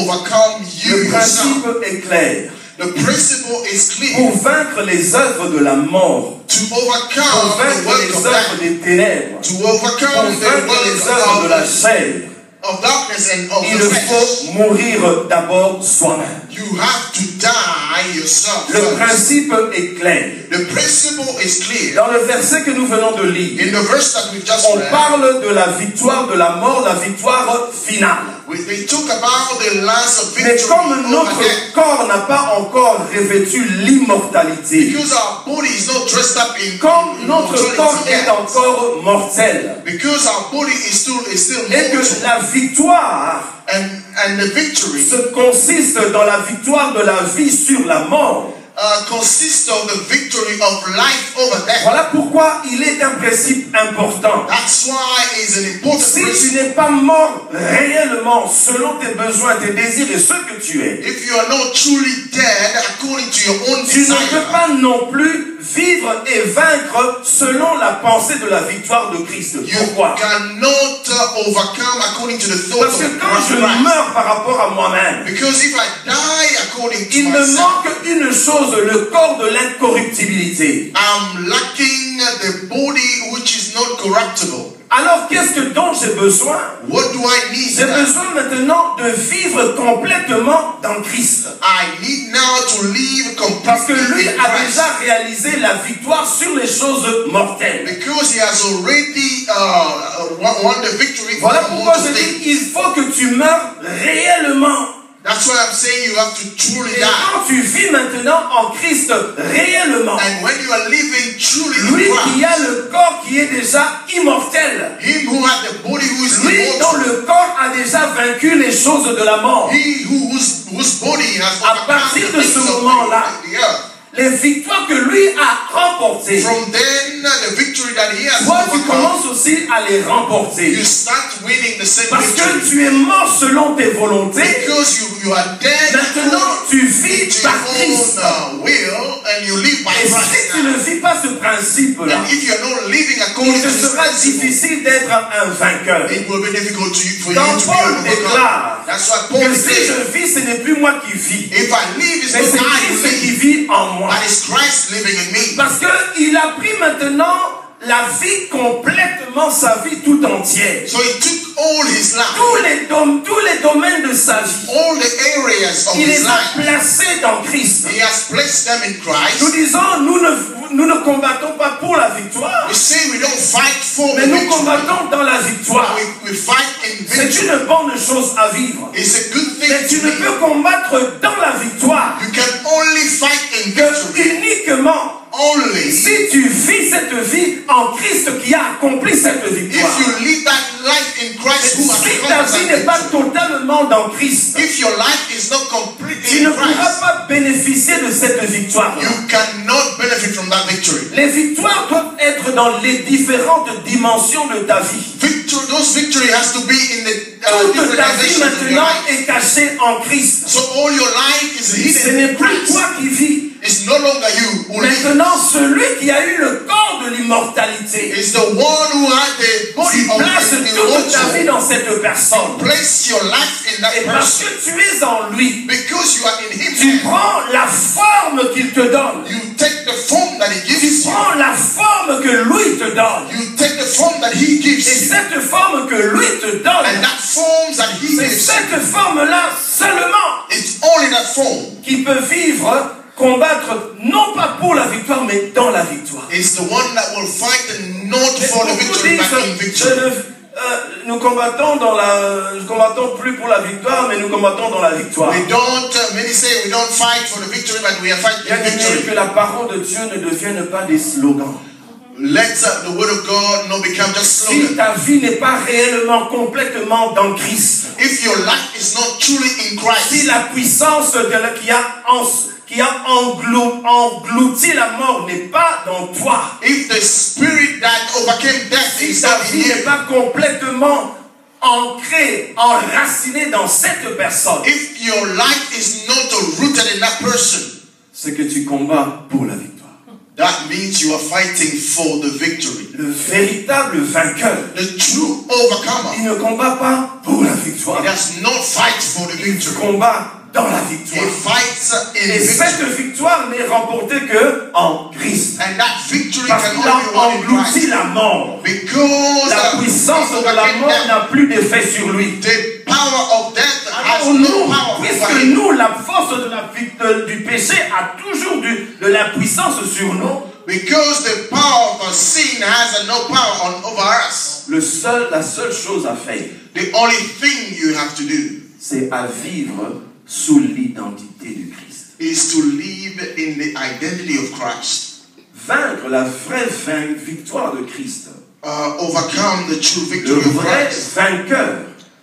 [SPEAKER 2] overcome you
[SPEAKER 1] Le
[SPEAKER 2] yourself.
[SPEAKER 1] principe est clair.
[SPEAKER 2] The principle is clear.
[SPEAKER 1] Pour vaincre les œuvres de la mort,
[SPEAKER 2] To
[SPEAKER 1] pour
[SPEAKER 2] overcome the
[SPEAKER 1] vaincre
[SPEAKER 2] work
[SPEAKER 1] les
[SPEAKER 2] of
[SPEAKER 1] œuvres
[SPEAKER 2] that,
[SPEAKER 1] des ténèbres,
[SPEAKER 2] to
[SPEAKER 1] pour
[SPEAKER 2] overcome the
[SPEAKER 1] vaincre les œuvres de la
[SPEAKER 2] work
[SPEAKER 1] chair,
[SPEAKER 2] of darkness and of
[SPEAKER 1] il
[SPEAKER 2] the flesh,
[SPEAKER 1] faut mourir d'abord soi-même.
[SPEAKER 2] you have to die yourself
[SPEAKER 1] Le
[SPEAKER 2] first.
[SPEAKER 1] principe est clair.
[SPEAKER 2] The principle is clear.
[SPEAKER 1] Dans le verset que nous venons de lire,
[SPEAKER 2] In the verse that we just
[SPEAKER 1] on
[SPEAKER 2] read,
[SPEAKER 1] parle de la victoire de la mort, la victoire finale.
[SPEAKER 2] they talk about the last of
[SPEAKER 1] Mais
[SPEAKER 2] victory
[SPEAKER 1] comme
[SPEAKER 2] over
[SPEAKER 1] notre
[SPEAKER 2] death.
[SPEAKER 1] corps n'a pas encore revêtu l'immortalité,
[SPEAKER 2] Because our body is not dressed up in
[SPEAKER 1] comme notre
[SPEAKER 2] immortality
[SPEAKER 1] corps est
[SPEAKER 2] yet.
[SPEAKER 1] encore mortel,
[SPEAKER 2] Because our body is still
[SPEAKER 1] et que
[SPEAKER 2] mortal.
[SPEAKER 1] la victoire
[SPEAKER 2] And the victory
[SPEAKER 1] se consiste dans la victoire de la vie sur la mort.
[SPEAKER 2] consists of the victory of life over death.
[SPEAKER 1] Voilà pourquoi il est un principe important.
[SPEAKER 2] That's why it's an important
[SPEAKER 1] Si tu
[SPEAKER 2] principle.
[SPEAKER 1] n'es pas mort réellement selon tes besoins, tes désirs et ce que tu es,
[SPEAKER 2] If you are not truly dead according to your own
[SPEAKER 1] tu ne peux
[SPEAKER 2] desire,
[SPEAKER 1] pas non plus vivre et vaincre selon la pensée de la victoire de Christ.
[SPEAKER 2] you
[SPEAKER 1] Pourquoi?
[SPEAKER 2] cannot overcome according to the thoughts
[SPEAKER 1] Parce que
[SPEAKER 2] of
[SPEAKER 1] quand je
[SPEAKER 2] Christ.
[SPEAKER 1] meurs par rapport à moi-même,
[SPEAKER 2] Because if I die according to
[SPEAKER 1] il me
[SPEAKER 2] myself,
[SPEAKER 1] manque une chose, le corps de l'incorruptibilité.
[SPEAKER 2] I'm lacking the body which is not corruptible.
[SPEAKER 1] Alors dont j'ai besoin?
[SPEAKER 2] What do I need
[SPEAKER 1] J'ai
[SPEAKER 2] now?
[SPEAKER 1] besoin maintenant de vivre complètement dans Christ.
[SPEAKER 2] I need now to live
[SPEAKER 1] Parce que
[SPEAKER 2] completely
[SPEAKER 1] lui
[SPEAKER 2] in
[SPEAKER 1] a
[SPEAKER 2] Christ.
[SPEAKER 1] déjà réalisé la victoire sur les choses mortelles.
[SPEAKER 2] Because he has already won the victory.
[SPEAKER 1] Voilà
[SPEAKER 2] over
[SPEAKER 1] pourquoi
[SPEAKER 2] mortal
[SPEAKER 1] je
[SPEAKER 2] things.
[SPEAKER 1] dis, il faut que tu meurs réellement.
[SPEAKER 2] That's why I'm saying you have to truly
[SPEAKER 1] Et
[SPEAKER 2] die.
[SPEAKER 1] quand tu vis maintenant en Christ réellement,
[SPEAKER 2] And when you are living truly
[SPEAKER 1] lui
[SPEAKER 2] in
[SPEAKER 1] qui
[SPEAKER 2] Christ,
[SPEAKER 1] a le corps qui est déjà immortel,
[SPEAKER 2] him who had the body who is
[SPEAKER 1] lui dont
[SPEAKER 2] immortal,
[SPEAKER 1] le corps a déjà vaincu les choses de la mort,
[SPEAKER 2] he whose body has
[SPEAKER 1] à
[SPEAKER 2] overcome
[SPEAKER 1] partir
[SPEAKER 2] the
[SPEAKER 1] de
[SPEAKER 2] things
[SPEAKER 1] ce
[SPEAKER 2] of
[SPEAKER 1] moment-là,
[SPEAKER 2] the earth.
[SPEAKER 1] les victoires que lui a remportées,
[SPEAKER 2] From then, the victory that he has
[SPEAKER 1] toi tu
[SPEAKER 2] overcome,
[SPEAKER 1] commences aussi à les remporter.
[SPEAKER 2] you start winning the same
[SPEAKER 1] Parce que
[SPEAKER 2] victory.
[SPEAKER 1] tu es mort selon tes volontés.
[SPEAKER 2] Because you are dead
[SPEAKER 1] Maintenant, tu vis
[SPEAKER 2] to
[SPEAKER 1] par
[SPEAKER 2] your
[SPEAKER 1] Christ.
[SPEAKER 2] own will and you live by
[SPEAKER 1] Et si
[SPEAKER 2] Christ.
[SPEAKER 1] tu ne vis pas ce principe-là,
[SPEAKER 2] And if you are not living
[SPEAKER 1] il
[SPEAKER 2] according
[SPEAKER 1] te
[SPEAKER 2] to this
[SPEAKER 1] sera
[SPEAKER 2] principle,
[SPEAKER 1] difficile d'être un vainqueur.
[SPEAKER 2] it will be difficult for you
[SPEAKER 1] Quand
[SPEAKER 2] to be
[SPEAKER 1] Paul
[SPEAKER 2] overcome.
[SPEAKER 1] déclare
[SPEAKER 2] That's why Paul
[SPEAKER 1] que si
[SPEAKER 2] says,
[SPEAKER 1] je vis, ce n'est plus moi qui vis,
[SPEAKER 2] if I live, it's
[SPEAKER 1] mais
[SPEAKER 2] not
[SPEAKER 1] c'est
[SPEAKER 2] I who
[SPEAKER 1] Christ qui
[SPEAKER 2] live,
[SPEAKER 1] vit en moi.
[SPEAKER 2] but it's Christ living in me.
[SPEAKER 1] Parce qu'il a pris maintenant la vie complètement, sa vie tout entière.
[SPEAKER 2] So he took all his life,
[SPEAKER 1] Tous les domaines de sa vie,
[SPEAKER 2] all the areas of
[SPEAKER 1] il
[SPEAKER 2] his
[SPEAKER 1] les a
[SPEAKER 2] life.
[SPEAKER 1] placés dans Christ.
[SPEAKER 2] He has placed them in Christ.
[SPEAKER 1] Nous disons, nous ne combattons pas pour la victoire,
[SPEAKER 2] We say we don't fight for
[SPEAKER 1] mais
[SPEAKER 2] the
[SPEAKER 1] nous
[SPEAKER 2] victory.
[SPEAKER 1] combattons dans la victoire.
[SPEAKER 2] We fight in
[SPEAKER 1] C'est
[SPEAKER 2] victory.
[SPEAKER 1] une bonne chose à vivre.
[SPEAKER 2] It's a good thing
[SPEAKER 1] Mais tu
[SPEAKER 2] to
[SPEAKER 1] ne
[SPEAKER 2] be.
[SPEAKER 1] peux combattre dans la victoire
[SPEAKER 2] You can only fight in
[SPEAKER 1] que
[SPEAKER 2] victory
[SPEAKER 1] uniquement
[SPEAKER 2] only
[SPEAKER 1] si tu vis cette vie en Christ qui a accompli cette victoire.
[SPEAKER 2] if you live that life in Christ who has
[SPEAKER 1] Si ta
[SPEAKER 2] accomplished
[SPEAKER 1] vie
[SPEAKER 2] that
[SPEAKER 1] n'est pas
[SPEAKER 2] victory.
[SPEAKER 1] totalement dans Christ,
[SPEAKER 2] If your life is not completely
[SPEAKER 1] tu ne
[SPEAKER 2] in
[SPEAKER 1] pourras
[SPEAKER 2] Christ,
[SPEAKER 1] pas bénéficier de cette victoire.
[SPEAKER 2] you cannot benefit from that victory.
[SPEAKER 1] Les victoires doivent être dans les différentes dimensions de ta vie.
[SPEAKER 2] Those victory has to be in the
[SPEAKER 1] Toute
[SPEAKER 2] different
[SPEAKER 1] ta vie
[SPEAKER 2] dimensions of your
[SPEAKER 1] maintenant
[SPEAKER 2] life.
[SPEAKER 1] est cachée en Christ.
[SPEAKER 2] So all your life is
[SPEAKER 1] Ce
[SPEAKER 2] hidden
[SPEAKER 1] n'est
[SPEAKER 2] in
[SPEAKER 1] plus
[SPEAKER 2] Christ.
[SPEAKER 1] toi qui vis.
[SPEAKER 2] It's no longer you who live.
[SPEAKER 1] Maintenant, celui qui a eu le corps de l'immortalité,
[SPEAKER 2] It's the one who had the body
[SPEAKER 1] tu
[SPEAKER 2] of
[SPEAKER 1] places
[SPEAKER 2] the
[SPEAKER 1] toute ta vie
[SPEAKER 2] immortal.
[SPEAKER 1] dans cette personne.
[SPEAKER 2] Place your life in that
[SPEAKER 1] Et parce
[SPEAKER 2] person.
[SPEAKER 1] que tu es en lui,
[SPEAKER 2] Because you are in
[SPEAKER 1] tu
[SPEAKER 2] him,
[SPEAKER 1] prends la forme qu'il te donne.
[SPEAKER 2] you take the form that he
[SPEAKER 1] Tu
[SPEAKER 2] gives you.
[SPEAKER 1] prends la forme que lui te donne.
[SPEAKER 2] You take the form that he
[SPEAKER 1] Et
[SPEAKER 2] gives you.
[SPEAKER 1] cette forme que lui te
[SPEAKER 2] And
[SPEAKER 1] donne,
[SPEAKER 2] that form that he
[SPEAKER 1] c'est
[SPEAKER 2] gives you,
[SPEAKER 1] cette forme-là seulement
[SPEAKER 2] it's only that form.
[SPEAKER 1] qui peut vivre, combattre, non pas pour la victoire, mais dans la victoire.
[SPEAKER 2] It's the one that will fight and not for the
[SPEAKER 1] Beaucoup
[SPEAKER 2] victory,
[SPEAKER 1] disent,
[SPEAKER 2] but in victory.
[SPEAKER 1] nous combattons plus pour la victoire, mais nous combattons dans la victoire.
[SPEAKER 2] We don't, many say we don't fight for the victory, but we are fighting
[SPEAKER 1] Bien
[SPEAKER 2] in
[SPEAKER 1] aimé, que
[SPEAKER 2] victory.
[SPEAKER 1] la parole de Dieu ne devienne pas des slogans.
[SPEAKER 2] Let the word of God not become just
[SPEAKER 1] Si
[SPEAKER 2] slogan.
[SPEAKER 1] ta vie n'est pas réellement, complètement dans Christ,
[SPEAKER 2] If your life is not truly in Christ,
[SPEAKER 1] si la puissance qui a englouti la mort n'est pas dans toi,
[SPEAKER 2] if the spirit that overcame death
[SPEAKER 1] si
[SPEAKER 2] is
[SPEAKER 1] ta
[SPEAKER 2] not in
[SPEAKER 1] vie n'est
[SPEAKER 2] you,
[SPEAKER 1] pas complètement ancrée, enracinée dans cette personne,
[SPEAKER 2] if your life is not rooted in that person,
[SPEAKER 1] c'est que tu combats pour la victoire.
[SPEAKER 2] That means you are fighting for the victory.
[SPEAKER 1] Le véritable vainqueur,
[SPEAKER 2] The true overcomer,
[SPEAKER 1] il ne combat pas pour la victoire.
[SPEAKER 2] he does not fight for the
[SPEAKER 1] Il
[SPEAKER 2] victory.
[SPEAKER 1] combat dans la
[SPEAKER 2] He
[SPEAKER 1] victoire.
[SPEAKER 2] fights in
[SPEAKER 1] Et cette
[SPEAKER 2] victory.
[SPEAKER 1] victoire n'est remportée que en Christ.
[SPEAKER 2] And that victory
[SPEAKER 1] Parce
[SPEAKER 2] can
[SPEAKER 1] qu'il
[SPEAKER 2] only
[SPEAKER 1] a
[SPEAKER 2] be won in
[SPEAKER 1] englouti
[SPEAKER 2] Christ.
[SPEAKER 1] la mort.
[SPEAKER 2] Because
[SPEAKER 1] La puissance de la mort n'a plus d'effet sur lui.
[SPEAKER 2] the power of death has
[SPEAKER 1] Alors
[SPEAKER 2] no
[SPEAKER 1] nous,
[SPEAKER 2] power over
[SPEAKER 1] puisque
[SPEAKER 2] him.
[SPEAKER 1] nous, la force de du péché a toujours de la puissance sur nous,
[SPEAKER 2] Because the power of sin has no power over us.
[SPEAKER 1] la seule chose à faire,
[SPEAKER 2] The only thing you have to do
[SPEAKER 1] c'est à vivre sous l'identité du Christ.
[SPEAKER 2] is to live in the identity of Christ.
[SPEAKER 1] Vaincre la vraie victoire de Christ.
[SPEAKER 2] Overcome the true
[SPEAKER 1] Le
[SPEAKER 2] victory of
[SPEAKER 1] vrai
[SPEAKER 2] Christ.
[SPEAKER 1] vainqueur.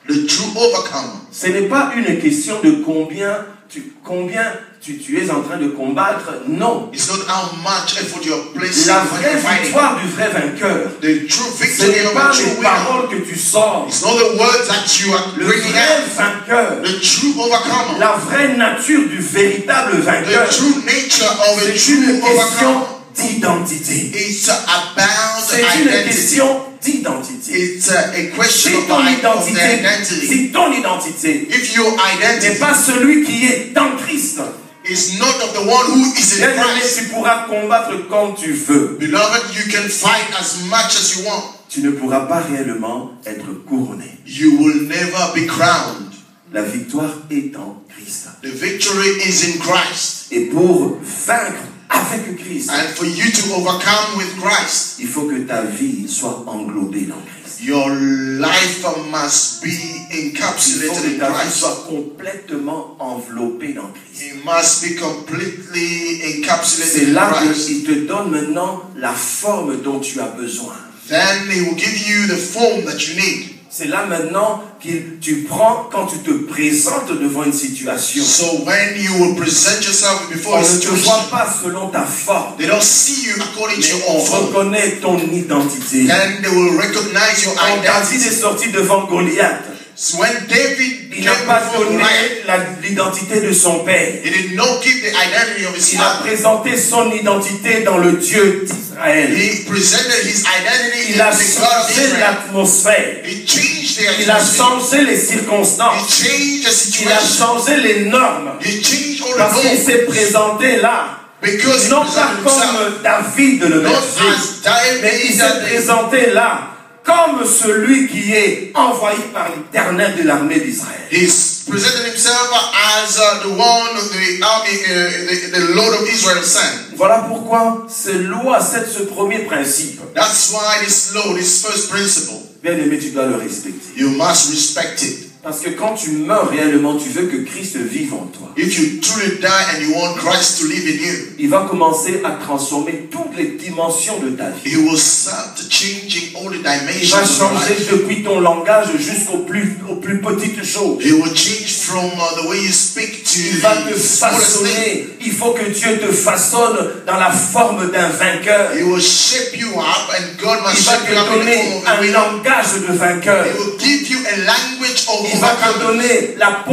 [SPEAKER 2] The true overcomer.
[SPEAKER 1] Ce n'est pas une question de combien tu es en train de combattre. Non.
[SPEAKER 2] It's not how much effort you're placing
[SPEAKER 1] La
[SPEAKER 2] when
[SPEAKER 1] vraie
[SPEAKER 2] you're fighting.
[SPEAKER 1] victoire du vrai vainqueur,
[SPEAKER 2] The true
[SPEAKER 1] ce
[SPEAKER 2] victory
[SPEAKER 1] n'est
[SPEAKER 2] of
[SPEAKER 1] pas
[SPEAKER 2] a true
[SPEAKER 1] les
[SPEAKER 2] winner.
[SPEAKER 1] paroles que tu sors.
[SPEAKER 2] It's not the words that you are
[SPEAKER 1] Le
[SPEAKER 2] bringing
[SPEAKER 1] vrai
[SPEAKER 2] out.
[SPEAKER 1] vainqueur,
[SPEAKER 2] The true overcomer.
[SPEAKER 1] la vraie nature du véritable vainqueur,
[SPEAKER 2] The true nature of a
[SPEAKER 1] c'est une
[SPEAKER 2] true
[SPEAKER 1] question
[SPEAKER 2] overcomer.
[SPEAKER 1] d'identité.
[SPEAKER 2] It's about
[SPEAKER 1] C'est une
[SPEAKER 2] identity.
[SPEAKER 1] question d'identité.
[SPEAKER 2] It's a question
[SPEAKER 1] Si
[SPEAKER 2] of
[SPEAKER 1] ton
[SPEAKER 2] identity.
[SPEAKER 1] identité, si ton identité
[SPEAKER 2] If your
[SPEAKER 1] n'est
[SPEAKER 2] identity
[SPEAKER 1] pas celui qui est dans Christ,
[SPEAKER 2] is not of the one who is in
[SPEAKER 1] bien-aimé,
[SPEAKER 2] Christ,
[SPEAKER 1] tu pourras combattre comme tu veux.
[SPEAKER 2] beloved, you can fight as much as you want.
[SPEAKER 1] Tu ne pourras pas réellement être couronné.
[SPEAKER 2] You will never be crowned.
[SPEAKER 1] La victoire est en Christ.
[SPEAKER 2] The victory is in Christ.
[SPEAKER 1] Et pour vaincre avec Christ,
[SPEAKER 2] And for you to overcome with Christ,
[SPEAKER 1] il faut que ta vie soit englobée dans Christ.
[SPEAKER 2] your life must be
[SPEAKER 1] Il faut
[SPEAKER 2] encapsulated
[SPEAKER 1] que
[SPEAKER 2] in
[SPEAKER 1] ta vie
[SPEAKER 2] Christ.
[SPEAKER 1] soit complètement enveloppée dans Christ.
[SPEAKER 2] It must be completely
[SPEAKER 1] C'est
[SPEAKER 2] encapsulated in
[SPEAKER 1] là
[SPEAKER 2] Christ.
[SPEAKER 1] qu'il te donne maintenant la forme dont tu as besoin.
[SPEAKER 2] Then He will give you the form that you need.
[SPEAKER 1] C'est là maintenant que tu prends quand tu te présentes devant une situation.
[SPEAKER 2] So when you will present yourself before
[SPEAKER 1] On
[SPEAKER 2] a
[SPEAKER 1] ne te
[SPEAKER 2] situation,
[SPEAKER 1] voit pas selon ta forme,
[SPEAKER 2] they don't see you according to
[SPEAKER 1] mais
[SPEAKER 2] your
[SPEAKER 1] on
[SPEAKER 2] own form.
[SPEAKER 1] reconnaît ton identité.
[SPEAKER 2] Then they will recognize your
[SPEAKER 1] Quand David
[SPEAKER 2] identity.
[SPEAKER 1] est sorti devant Goliath,
[SPEAKER 2] So when David
[SPEAKER 1] il n'a
[SPEAKER 2] came
[SPEAKER 1] pas
[SPEAKER 2] before
[SPEAKER 1] donné
[SPEAKER 2] Goliath,
[SPEAKER 1] l'identité de son père.
[SPEAKER 2] he did not keep the identity of his
[SPEAKER 1] Il a
[SPEAKER 2] father.
[SPEAKER 1] présenté son identité dans le Dieu d'Israël.
[SPEAKER 2] He presented his identity
[SPEAKER 1] Il a
[SPEAKER 2] in the God of
[SPEAKER 1] changé
[SPEAKER 2] Israel.
[SPEAKER 1] l'atmosphère.
[SPEAKER 2] He changed the
[SPEAKER 1] Il a
[SPEAKER 2] atmosphere.
[SPEAKER 1] changé les
[SPEAKER 2] He
[SPEAKER 1] circonstances.
[SPEAKER 2] changed the
[SPEAKER 1] Il a
[SPEAKER 2] situation.
[SPEAKER 1] changé les normes.
[SPEAKER 2] He changed all
[SPEAKER 1] Parce
[SPEAKER 2] the
[SPEAKER 1] qu'il
[SPEAKER 2] norms.
[SPEAKER 1] s'est présenté là.
[SPEAKER 2] Because he
[SPEAKER 1] Non pas
[SPEAKER 2] presented himself
[SPEAKER 1] comme David le
[SPEAKER 2] not
[SPEAKER 1] berger,
[SPEAKER 2] as
[SPEAKER 1] mais il
[SPEAKER 2] David
[SPEAKER 1] s'est présenté là comme celui qui est envoyé par l'Éternel de l'armée d'Israël.
[SPEAKER 2] He's presented himself as the one of the army, the Lord of Israel sent.
[SPEAKER 1] Voilà pourquoi ce premier principe,
[SPEAKER 2] That's why this law, this first principle,
[SPEAKER 1] bien aimé, tu dois le respecter.
[SPEAKER 2] you must respect it.
[SPEAKER 1] Parce que quand tu meurs réellement, tu veux que Christ vive en toi.
[SPEAKER 2] If you truly die and you want Christ to live in you,
[SPEAKER 1] Il va commencer à transformer toutes les dimensions de ta vie.
[SPEAKER 2] He will start changing all the
[SPEAKER 1] Il va
[SPEAKER 2] dimensions of your
[SPEAKER 1] changer
[SPEAKER 2] life.
[SPEAKER 1] depuis ton langage jusqu'aux plus petites choses.
[SPEAKER 2] He will change from the way you speak to
[SPEAKER 1] Il va te
[SPEAKER 2] the smallest thing.
[SPEAKER 1] façonner. Il faut que Dieu te façonne dans la forme d'un vainqueur.
[SPEAKER 2] He will shape you up and God
[SPEAKER 1] Il
[SPEAKER 2] must
[SPEAKER 1] va
[SPEAKER 2] shape you up
[SPEAKER 1] te
[SPEAKER 2] in the
[SPEAKER 1] donner
[SPEAKER 2] form of a
[SPEAKER 1] un
[SPEAKER 2] winner.
[SPEAKER 1] langage de vainqueur.
[SPEAKER 2] He will give you a language of
[SPEAKER 1] Il va te
[SPEAKER 2] overcomers.
[SPEAKER 1] donner la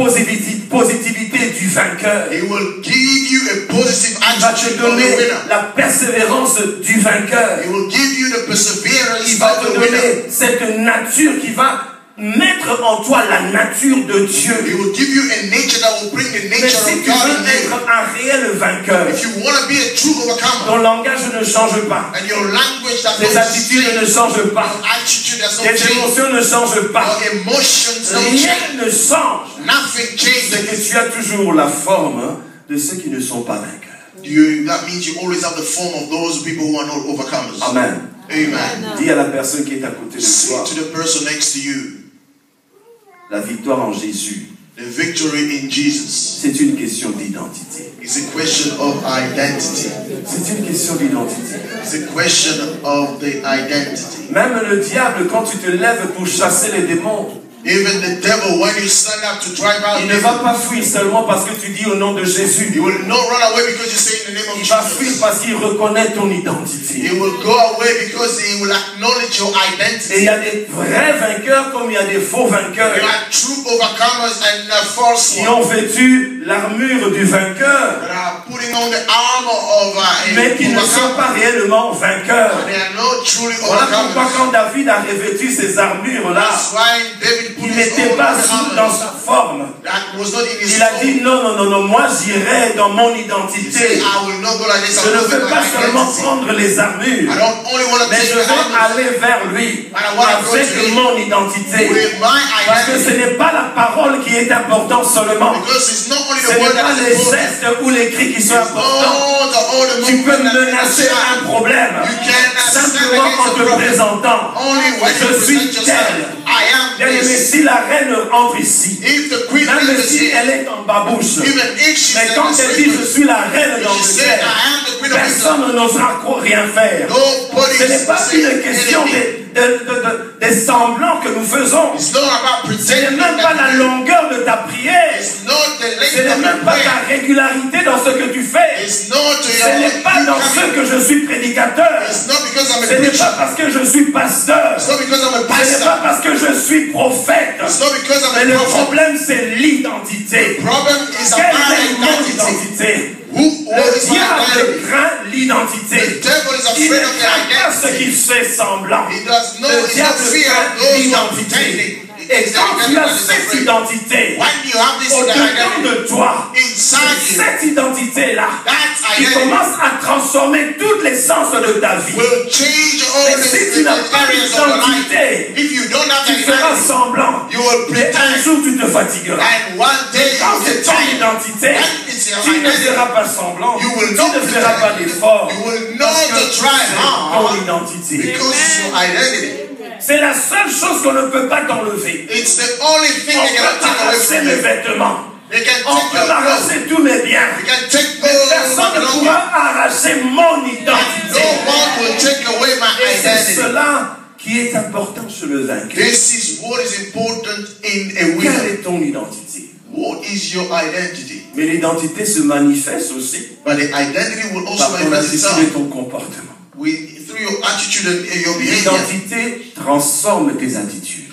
[SPEAKER 1] positivité du vainqueur.
[SPEAKER 2] He will give you a positive
[SPEAKER 1] Il va te
[SPEAKER 2] attitude of a
[SPEAKER 1] donner
[SPEAKER 2] winner.
[SPEAKER 1] la persévérance du vainqueur.
[SPEAKER 2] He will give you the perseverance
[SPEAKER 1] Il va
[SPEAKER 2] of
[SPEAKER 1] te
[SPEAKER 2] the winner.
[SPEAKER 1] donner cette nature qui va mettre en toi la nature de Dieu.
[SPEAKER 2] He will give you a nature that will bring the
[SPEAKER 1] Mais
[SPEAKER 2] nature
[SPEAKER 1] si
[SPEAKER 2] of
[SPEAKER 1] tu
[SPEAKER 2] God
[SPEAKER 1] veux
[SPEAKER 2] in you.
[SPEAKER 1] être un réel vainqueur,
[SPEAKER 2] If you want to be a true overcomer,
[SPEAKER 1] ton langage ne change pas.
[SPEAKER 2] and your language that
[SPEAKER 1] Tes
[SPEAKER 2] doesn't
[SPEAKER 1] attitudes ne
[SPEAKER 2] change,
[SPEAKER 1] changent pas.
[SPEAKER 2] your attitude does not
[SPEAKER 1] Tes
[SPEAKER 2] change,
[SPEAKER 1] émotions ne changent pas.
[SPEAKER 2] your emotions don't
[SPEAKER 1] Rien
[SPEAKER 2] change,
[SPEAKER 1] ne change.
[SPEAKER 2] nothing
[SPEAKER 1] C'est que
[SPEAKER 2] changes.
[SPEAKER 1] tu as toujours la forme de ceux qui ne sont pas vainqueurs.
[SPEAKER 2] That means you always have the form of those people who are not overcomers.
[SPEAKER 1] Amen.
[SPEAKER 2] Amen.
[SPEAKER 1] Dis à la personne qui est à côté de
[SPEAKER 2] Say
[SPEAKER 1] toi,
[SPEAKER 2] to the person next to you,
[SPEAKER 1] la victoire en Jésus,
[SPEAKER 2] the victory in Jesus
[SPEAKER 1] c'est une question d'identité.
[SPEAKER 2] is a question of identity.
[SPEAKER 1] C'est une question d'identité.
[SPEAKER 2] It's a question of the identity.
[SPEAKER 1] Même le diable, quand tu te lèves pour chasser les démons,
[SPEAKER 2] Even the devil, when you stand up to drive out
[SPEAKER 1] il ne va
[SPEAKER 2] demons,
[SPEAKER 1] pas fuir seulement parce que tu dis au nom de Jésus.
[SPEAKER 2] he will not run away because you say in the name of
[SPEAKER 1] Il va fuir
[SPEAKER 2] Jesus.
[SPEAKER 1] parce qu'il reconnaît ton
[SPEAKER 2] He
[SPEAKER 1] identité.
[SPEAKER 2] will go away because he will acknowledge your
[SPEAKER 1] Et il
[SPEAKER 2] identity.
[SPEAKER 1] y a des vrais vainqueurs comme il y a des faux vainqueurs
[SPEAKER 2] There are true overcomers and false
[SPEAKER 1] qui
[SPEAKER 2] ones
[SPEAKER 1] ont vêtu l'armure du vainqueur,
[SPEAKER 2] that are putting on the armor of
[SPEAKER 1] mais qui ne sont pas réellement vainqueurs.
[SPEAKER 2] They are not truly
[SPEAKER 1] Voilà pourquoi
[SPEAKER 2] overcomers.
[SPEAKER 1] quand David a revêtu ces armures-là,
[SPEAKER 2] That's why David put
[SPEAKER 1] il
[SPEAKER 2] his
[SPEAKER 1] n'était
[SPEAKER 2] own
[SPEAKER 1] pas
[SPEAKER 2] armor.
[SPEAKER 1] dans sa forme.
[SPEAKER 2] That was not in his
[SPEAKER 1] Il a
[SPEAKER 2] form.
[SPEAKER 1] dit non, moi j'irai dans mon
[SPEAKER 2] He said,
[SPEAKER 1] identité.
[SPEAKER 2] I will not go like this.
[SPEAKER 1] Je
[SPEAKER 2] I
[SPEAKER 1] ne
[SPEAKER 2] will
[SPEAKER 1] veux
[SPEAKER 2] go
[SPEAKER 1] pas
[SPEAKER 2] with my
[SPEAKER 1] seulement
[SPEAKER 2] identity.
[SPEAKER 1] prendre les armures,
[SPEAKER 2] I don't only want to
[SPEAKER 1] mais
[SPEAKER 2] take
[SPEAKER 1] je
[SPEAKER 2] the
[SPEAKER 1] veux
[SPEAKER 2] armor
[SPEAKER 1] aller vers lui
[SPEAKER 2] I wanna go
[SPEAKER 1] avec
[SPEAKER 2] to him
[SPEAKER 1] mon identité.
[SPEAKER 2] with my
[SPEAKER 1] Parce que ce
[SPEAKER 2] identity.
[SPEAKER 1] n'est pas la parole qui est importante seulement.
[SPEAKER 2] Because it's not only
[SPEAKER 1] Ce
[SPEAKER 2] the
[SPEAKER 1] n'est
[SPEAKER 2] word
[SPEAKER 1] pas
[SPEAKER 2] that
[SPEAKER 1] les
[SPEAKER 2] is important.
[SPEAKER 1] gestes ou les cris qui sont
[SPEAKER 2] It's
[SPEAKER 1] importants.
[SPEAKER 2] not all the
[SPEAKER 1] Tu peux
[SPEAKER 2] movement that
[SPEAKER 1] menacer
[SPEAKER 2] is
[SPEAKER 1] un problème
[SPEAKER 2] You cannot stand
[SPEAKER 1] simplement
[SPEAKER 2] against
[SPEAKER 1] en
[SPEAKER 2] the
[SPEAKER 1] te
[SPEAKER 2] problem.
[SPEAKER 1] présentant.
[SPEAKER 2] Only when
[SPEAKER 1] Je
[SPEAKER 2] you
[SPEAKER 1] suis
[SPEAKER 2] present yourself.
[SPEAKER 1] tel.
[SPEAKER 2] I am
[SPEAKER 1] Bien-aimé,
[SPEAKER 2] this.
[SPEAKER 1] si la reine entre ici,
[SPEAKER 2] If the queen
[SPEAKER 1] même
[SPEAKER 2] is
[SPEAKER 1] si
[SPEAKER 2] here,
[SPEAKER 1] elle est en babouche,
[SPEAKER 2] even if she's
[SPEAKER 1] mais quand elle dit je suis la reine
[SPEAKER 2] she said,
[SPEAKER 1] d'Angleterre,
[SPEAKER 2] I am the queen of England.
[SPEAKER 1] personne n'osera rien faire.
[SPEAKER 2] Nobody
[SPEAKER 1] Ce n'est pas
[SPEAKER 2] say
[SPEAKER 1] une question
[SPEAKER 2] anything.
[SPEAKER 1] des semblants que nous faisons.
[SPEAKER 2] It's not about
[SPEAKER 1] Ce n'est
[SPEAKER 2] pretending
[SPEAKER 1] même pas la
[SPEAKER 2] that
[SPEAKER 1] longueur de ta prière.
[SPEAKER 2] it's not the
[SPEAKER 1] Ce
[SPEAKER 2] length
[SPEAKER 1] n'est
[SPEAKER 2] of
[SPEAKER 1] même
[SPEAKER 2] your
[SPEAKER 1] pas
[SPEAKER 2] prayer.
[SPEAKER 1] ta régularité dans ce que tu fais.
[SPEAKER 2] It's not
[SPEAKER 1] Ce n'est pas dans ce que je suis prédicateur.
[SPEAKER 2] It's not because I'm a
[SPEAKER 1] Ce n'est
[SPEAKER 2] preacher.
[SPEAKER 1] pas parce que je suis pasteur.
[SPEAKER 2] It's not because I'm a
[SPEAKER 1] Ce n'est pas
[SPEAKER 2] pastor.
[SPEAKER 1] parce que je suis prophète.
[SPEAKER 2] It's not because I'm
[SPEAKER 1] Mais
[SPEAKER 2] a
[SPEAKER 1] le
[SPEAKER 2] prophet.
[SPEAKER 1] problème, c'est l'identité.
[SPEAKER 2] The problem is
[SPEAKER 1] Quelle
[SPEAKER 2] about
[SPEAKER 1] est mon
[SPEAKER 2] identity.
[SPEAKER 1] identité?
[SPEAKER 2] Who
[SPEAKER 1] Le
[SPEAKER 2] is my
[SPEAKER 1] diable
[SPEAKER 2] identity?
[SPEAKER 1] craint l'identité.
[SPEAKER 2] The devil is
[SPEAKER 1] Il ne
[SPEAKER 2] afraid of the
[SPEAKER 1] craint pas ce
[SPEAKER 2] identity.
[SPEAKER 1] qui fait semblant.
[SPEAKER 2] He does not,
[SPEAKER 1] Le
[SPEAKER 2] he does
[SPEAKER 1] diable
[SPEAKER 2] not fear
[SPEAKER 1] craint
[SPEAKER 2] those who are
[SPEAKER 1] l'identité.
[SPEAKER 2] pretending.
[SPEAKER 1] Et
[SPEAKER 2] It's
[SPEAKER 1] quand
[SPEAKER 2] the
[SPEAKER 1] tu
[SPEAKER 2] devil
[SPEAKER 1] as
[SPEAKER 2] that is
[SPEAKER 1] cette
[SPEAKER 2] afraid.
[SPEAKER 1] identité,
[SPEAKER 2] When you have this
[SPEAKER 1] au-dedans
[SPEAKER 2] identity
[SPEAKER 1] de toi,
[SPEAKER 2] inside you,
[SPEAKER 1] cette identité-là,
[SPEAKER 2] that
[SPEAKER 1] qui
[SPEAKER 2] identity
[SPEAKER 1] commence à transformer toutes les sens de ta vie.
[SPEAKER 2] will change all
[SPEAKER 1] Mais
[SPEAKER 2] the
[SPEAKER 1] si tu n'as pas
[SPEAKER 2] areas of your life.
[SPEAKER 1] d'identité,
[SPEAKER 2] If you don't have
[SPEAKER 1] tu
[SPEAKER 2] the
[SPEAKER 1] feras
[SPEAKER 2] identity,
[SPEAKER 1] semblant.
[SPEAKER 2] you will
[SPEAKER 1] Mais un
[SPEAKER 2] pretend.
[SPEAKER 1] jour, tu te fatigueras.
[SPEAKER 2] And one day
[SPEAKER 1] Quand
[SPEAKER 2] you
[SPEAKER 1] c'est
[SPEAKER 2] will
[SPEAKER 1] ton
[SPEAKER 2] get tired.
[SPEAKER 1] identité,
[SPEAKER 2] When it's your
[SPEAKER 1] tu ne
[SPEAKER 2] identity,
[SPEAKER 1] feras pas semblant.
[SPEAKER 2] you will
[SPEAKER 1] Tu
[SPEAKER 2] not
[SPEAKER 1] ne feras pas
[SPEAKER 2] pretend.
[SPEAKER 1] d'effort.
[SPEAKER 2] You will
[SPEAKER 1] Parce
[SPEAKER 2] not
[SPEAKER 1] que
[SPEAKER 2] try
[SPEAKER 1] c'est
[SPEAKER 2] hard
[SPEAKER 1] ton identité.
[SPEAKER 2] because it's your identity.
[SPEAKER 1] C'est la seule chose qu'on ne peut pas t'enlever.
[SPEAKER 2] It's the only thing
[SPEAKER 1] On
[SPEAKER 2] they cannot
[SPEAKER 1] peut
[SPEAKER 2] take away
[SPEAKER 1] m'arracher
[SPEAKER 2] from
[SPEAKER 1] mes
[SPEAKER 2] you.
[SPEAKER 1] vêtements.
[SPEAKER 2] They can
[SPEAKER 1] On
[SPEAKER 2] take
[SPEAKER 1] peut
[SPEAKER 2] your clothes.
[SPEAKER 1] m'arracher tous mes biens.
[SPEAKER 2] They can take
[SPEAKER 1] Mais
[SPEAKER 2] all
[SPEAKER 1] personne
[SPEAKER 2] my
[SPEAKER 1] ne
[SPEAKER 2] belongings.
[SPEAKER 1] pourra arracher mon
[SPEAKER 2] No
[SPEAKER 1] identité.
[SPEAKER 2] one will take away my
[SPEAKER 1] Et c'est
[SPEAKER 2] identity.
[SPEAKER 1] cela qui est important chez le vainqueur.
[SPEAKER 2] This is what is important in a
[SPEAKER 1] Quelle
[SPEAKER 2] winner.
[SPEAKER 1] est ton identité?
[SPEAKER 2] What is your identity?
[SPEAKER 1] Mais l'identité se manifeste aussi
[SPEAKER 2] But the identity will also
[SPEAKER 1] par ton
[SPEAKER 2] manifest
[SPEAKER 1] attitude et
[SPEAKER 2] itself
[SPEAKER 1] ton comportement.
[SPEAKER 2] through your attitude and your behavior.
[SPEAKER 1] L'identité transforme tes attitudes.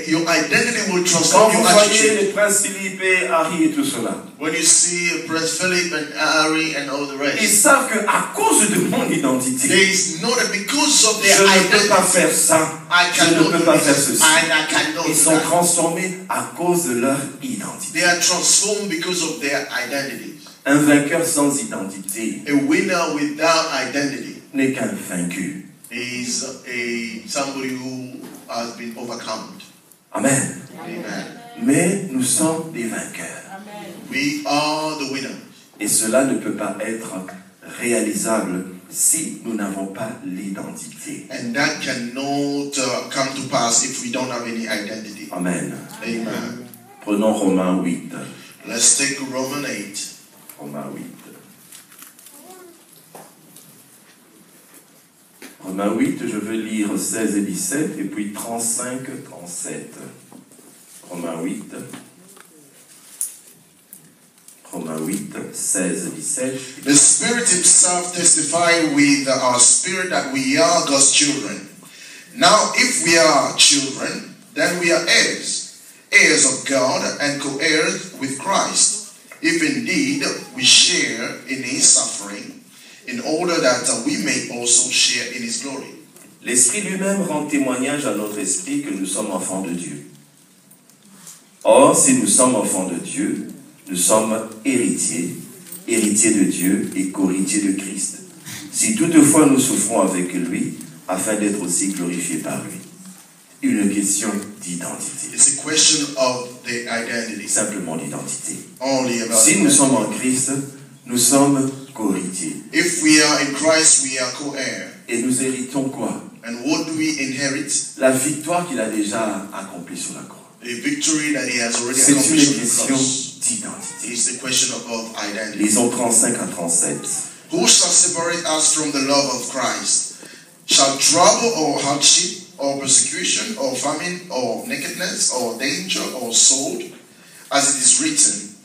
[SPEAKER 2] Your identity will
[SPEAKER 1] Quand
[SPEAKER 2] transform
[SPEAKER 1] vous
[SPEAKER 2] your
[SPEAKER 1] voyez
[SPEAKER 2] attitude.
[SPEAKER 1] les princes Philippe et Harry et tout cela,
[SPEAKER 2] When you see Prince Philip and Harry and all the
[SPEAKER 1] ils
[SPEAKER 2] rest,
[SPEAKER 1] savent qu'à cause de mon identité,
[SPEAKER 2] there is no that because of
[SPEAKER 1] je
[SPEAKER 2] their
[SPEAKER 1] ne peux pas
[SPEAKER 2] identity,
[SPEAKER 1] faire ça,
[SPEAKER 2] I
[SPEAKER 1] je ne
[SPEAKER 2] cannot
[SPEAKER 1] peux
[SPEAKER 2] do
[SPEAKER 1] pas
[SPEAKER 2] this,
[SPEAKER 1] faire ceci.
[SPEAKER 2] and I cannot
[SPEAKER 1] Ils
[SPEAKER 2] do
[SPEAKER 1] sont
[SPEAKER 2] that.
[SPEAKER 1] transformés à cause de leur identité.
[SPEAKER 2] They are transformed because of their identities.
[SPEAKER 1] Un vainqueur sans identité
[SPEAKER 2] A winner without identity
[SPEAKER 1] n'est qu'un vaincu.
[SPEAKER 2] is somebody who has been overcome.
[SPEAKER 1] Amen.
[SPEAKER 2] Amen.
[SPEAKER 1] Mais nous sommes des vainqueurs.
[SPEAKER 2] We are the winners.
[SPEAKER 1] Et cela ne peut pas être réalisable si nous n'avons pas l'identité.
[SPEAKER 2] And that cannot come to pass if we don't have any identity.
[SPEAKER 1] Amen.
[SPEAKER 2] Amen.
[SPEAKER 1] Prenons Romains 8.
[SPEAKER 2] Let's take Romans 8.
[SPEAKER 1] Romains 8. Romains 8, je vais lire 16 et 17 et puis 35, 37. Romains 8. Romains 8, 16 et 17.
[SPEAKER 2] The Spirit Himself testifies with our spirit that we are God's children. Now, if we are children, then we are heirs, heirs of God and co-heirs with Christ, if indeed we share in His suffering, in order that we may also share in His glory.
[SPEAKER 1] L'Esprit lui-même rend témoignage à notre esprit que nous sommes enfants de Dieu. Or, si nous sommes enfants de Dieu, nous sommes héritiers, héritiers de Dieu et co-héritiers de Christ. Si toutefois nous souffrons avec lui, afin d'être aussi glorifiés par lui. Une question d'identité.
[SPEAKER 2] It's a question of the identity.
[SPEAKER 1] Simplement l'identité.
[SPEAKER 2] Only about
[SPEAKER 1] Si nous
[SPEAKER 2] identity.
[SPEAKER 1] sommes en Christ, nous sommes co-héritiers.
[SPEAKER 2] If we are in Christ, we are co-heirs.
[SPEAKER 1] Et nous héritons quoi?
[SPEAKER 2] And what do we inherit?
[SPEAKER 1] La victoire qu'il a déjà accomplie sur la croix.
[SPEAKER 2] A victory that He has already
[SPEAKER 1] C'est une
[SPEAKER 2] accomplished on the
[SPEAKER 1] question
[SPEAKER 2] cross.
[SPEAKER 1] d'identité.
[SPEAKER 2] It's the question of identity.
[SPEAKER 1] Lisons 35 à 37.
[SPEAKER 2] Who shall separate us from the love of Christ? Shall trouble or hardship or persecution or famine or nakedness or danger or sword? As it is written,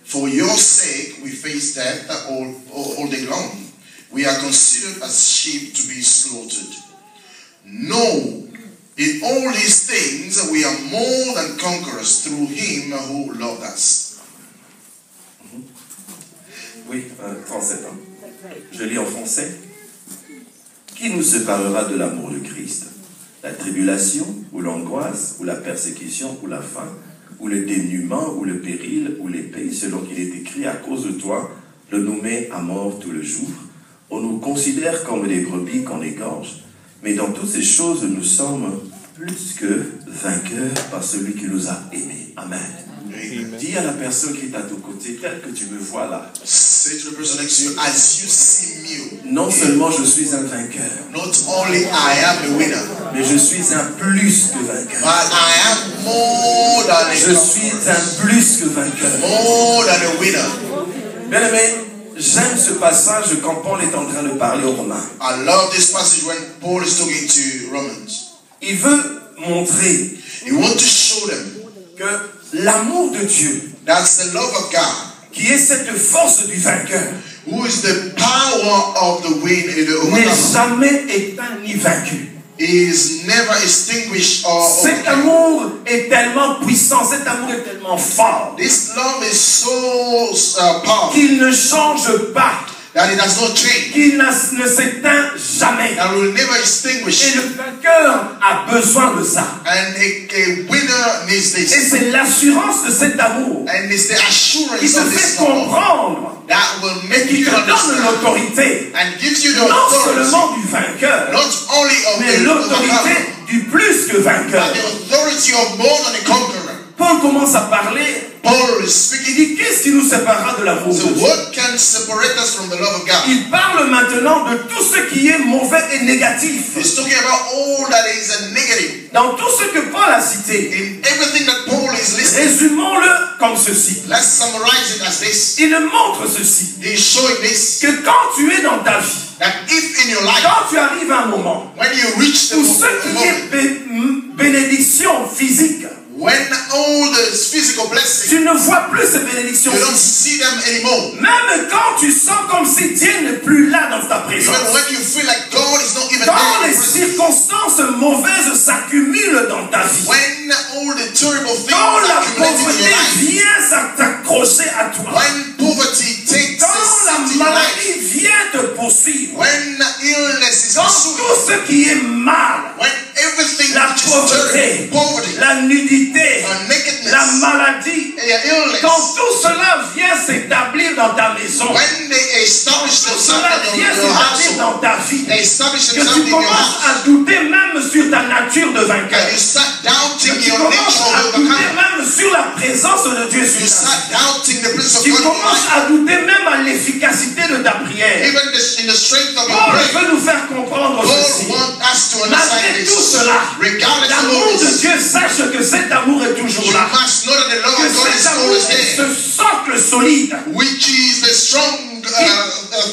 [SPEAKER 2] for your sake we face death all day long. We are considered as sheep to be slaughtered. No, in all these things we are more than conquerors through Him who loved us.
[SPEAKER 1] Oui, 37 ans. Je lis en français. Qui nous séparera de l'amour de Christ? La tribulation, ou l'angoisse, ou la persécution, ou la faim, ou le dénuement, ou le péril, ou l'épée, selon qu'il est écrit, à cause de toi, le nous met à mort tout le jour. On nous considère comme des brebis qu'on égorge. Mais dans toutes ces choses, nous sommes plus que vainqueurs par celui qui nous a aimés. Amen.
[SPEAKER 2] Amen.
[SPEAKER 1] Dis à la personne qui est à ton côté, tel que tu me vois là,
[SPEAKER 2] Say to the person next to you, as you see me,
[SPEAKER 1] non seulement je suis un vainqueur,
[SPEAKER 2] not only I am a winner,
[SPEAKER 1] mais je suis un plus que vainqueur.
[SPEAKER 2] but I am more than a
[SPEAKER 1] Je suis
[SPEAKER 2] conqueror,
[SPEAKER 1] un plus que vainqueur.
[SPEAKER 2] more than a winner.
[SPEAKER 1] Bien aimé, j'aime ce passage quand Paul est en train de parler aux Romains.
[SPEAKER 2] I love this passage when Paul is talking to Romans.
[SPEAKER 1] Il veut montrer
[SPEAKER 2] He wants to show them
[SPEAKER 1] que l'amour de Dieu,
[SPEAKER 2] that's the love of God,
[SPEAKER 1] qui est cette force du vainqueur,
[SPEAKER 2] who is the power of the wind in the
[SPEAKER 1] n'est
[SPEAKER 2] overcomer,
[SPEAKER 1] jamais éteint ni vaincu.
[SPEAKER 2] is never extinguished or
[SPEAKER 1] Cet
[SPEAKER 2] overcome.
[SPEAKER 1] amour est tellement puissant, cet amour est tellement fort,
[SPEAKER 2] This love is so powerful
[SPEAKER 1] qu'il ne change pas,
[SPEAKER 2] that it does not change,
[SPEAKER 1] qu'il ne s'éteint jamais.
[SPEAKER 2] that will never
[SPEAKER 1] Et
[SPEAKER 2] extinguish.
[SPEAKER 1] le vainqueur a besoin de ça.
[SPEAKER 2] And a winner needs
[SPEAKER 1] Et
[SPEAKER 2] this.
[SPEAKER 1] c'est l'assurance de cet amour
[SPEAKER 2] And it's the
[SPEAKER 1] qui
[SPEAKER 2] assurance
[SPEAKER 1] te
[SPEAKER 2] of
[SPEAKER 1] fait
[SPEAKER 2] this love
[SPEAKER 1] comprendre
[SPEAKER 2] that will
[SPEAKER 1] et
[SPEAKER 2] make
[SPEAKER 1] qui
[SPEAKER 2] you
[SPEAKER 1] te donne
[SPEAKER 2] understand
[SPEAKER 1] l'autorité,
[SPEAKER 2] and gives you the
[SPEAKER 1] non
[SPEAKER 2] authority,
[SPEAKER 1] seulement du vainqueur,
[SPEAKER 2] not only of
[SPEAKER 1] mais
[SPEAKER 2] the
[SPEAKER 1] l'autorité
[SPEAKER 2] overcomer,
[SPEAKER 1] du plus que vainqueur.
[SPEAKER 2] but the authority of more than a conqueror.
[SPEAKER 1] Paul commence à parler,
[SPEAKER 2] Paul is
[SPEAKER 1] il
[SPEAKER 2] speaking.
[SPEAKER 1] dit qu'est-ce qui nous séparera de l'amour
[SPEAKER 2] So
[SPEAKER 1] de Dieu?
[SPEAKER 2] what can separate us from the love of God?
[SPEAKER 1] Il parle maintenant de tout ce qui est mauvais et négatif.
[SPEAKER 2] He's talking about all that is a negative.
[SPEAKER 1] Dans tout ce que Paul a cité,
[SPEAKER 2] In everything that Paul is listing,
[SPEAKER 1] résumons-le comme ceci.
[SPEAKER 2] let's summarize it as this.
[SPEAKER 1] Il montre ceci,
[SPEAKER 2] He's showing this,
[SPEAKER 1] que quand tu es dans ta vie,
[SPEAKER 2] that if in your life,
[SPEAKER 1] quand tu arrives à un moment
[SPEAKER 2] when you reach the
[SPEAKER 1] où ce qui
[SPEAKER 2] moment,
[SPEAKER 1] est bénédiction physique,
[SPEAKER 2] when all the physical blessings,
[SPEAKER 1] tu ne vois plus ces bénédictions
[SPEAKER 2] you don't
[SPEAKER 1] physiques.
[SPEAKER 2] see them anymore.
[SPEAKER 1] Même quand tu sens comme si Dieu n'est plus là dans ta
[SPEAKER 2] Even
[SPEAKER 1] présence.
[SPEAKER 2] when you feel like God is not even
[SPEAKER 1] Quand
[SPEAKER 2] there,
[SPEAKER 1] les circonstances mauvaises s'accumulent dans ta vie.
[SPEAKER 2] when all the terrible things
[SPEAKER 1] Quand la
[SPEAKER 2] accumulate in your
[SPEAKER 1] pauvreté
[SPEAKER 2] life,
[SPEAKER 1] vient s'accrocher à toi.
[SPEAKER 2] when poverty takes a
[SPEAKER 1] Quand la
[SPEAKER 2] seat in your life,
[SPEAKER 1] maladie vient te poursuivre.
[SPEAKER 2] when illness is
[SPEAKER 1] Quand
[SPEAKER 2] pursuing,
[SPEAKER 1] tout ce qui est mal,
[SPEAKER 2] when everything
[SPEAKER 1] la
[SPEAKER 2] which is
[SPEAKER 1] pauvreté,
[SPEAKER 2] terrible, poverty,
[SPEAKER 1] la nudité,
[SPEAKER 2] nakedness,
[SPEAKER 1] la maladie,
[SPEAKER 2] and illness,
[SPEAKER 1] quand tout cela vient s'établir dans ta maison,
[SPEAKER 2] when they establish
[SPEAKER 1] tout
[SPEAKER 2] themselves
[SPEAKER 1] cela
[SPEAKER 2] in
[SPEAKER 1] vient
[SPEAKER 2] your
[SPEAKER 1] s'établir
[SPEAKER 2] household,
[SPEAKER 1] dans ta vie,
[SPEAKER 2] they establish
[SPEAKER 1] que
[SPEAKER 2] themselves
[SPEAKER 1] tu
[SPEAKER 2] in your
[SPEAKER 1] commences
[SPEAKER 2] house,
[SPEAKER 1] à douter même sur ta nature de vainqueur.
[SPEAKER 2] and you start doubting
[SPEAKER 1] Que tu
[SPEAKER 2] your
[SPEAKER 1] commences
[SPEAKER 2] nature
[SPEAKER 1] à
[SPEAKER 2] of
[SPEAKER 1] douter
[SPEAKER 2] overcomer.
[SPEAKER 1] même sur la présence de Dieu
[SPEAKER 2] You
[SPEAKER 1] sur ta vie.
[SPEAKER 2] start doubting the presence of
[SPEAKER 1] Tu
[SPEAKER 2] God in your
[SPEAKER 1] commences
[SPEAKER 2] life,
[SPEAKER 1] à douter même à l'efficacité de ta prière.
[SPEAKER 2] even in the strength of your
[SPEAKER 1] Paul
[SPEAKER 2] prayer.
[SPEAKER 1] veut nous faire comprendre ceci.
[SPEAKER 2] God wants us to understand
[SPEAKER 1] Malgré tout
[SPEAKER 2] this.
[SPEAKER 1] cela,
[SPEAKER 2] Regardless of
[SPEAKER 1] l'amour
[SPEAKER 2] all
[SPEAKER 1] de
[SPEAKER 2] this,
[SPEAKER 1] Dieu, sache que cet amour est toujours
[SPEAKER 2] you
[SPEAKER 1] là.
[SPEAKER 2] must know that the love
[SPEAKER 1] Que
[SPEAKER 2] of God is
[SPEAKER 1] cet amour
[SPEAKER 2] always
[SPEAKER 1] est
[SPEAKER 2] there,
[SPEAKER 1] ce socle solide
[SPEAKER 2] which is the strong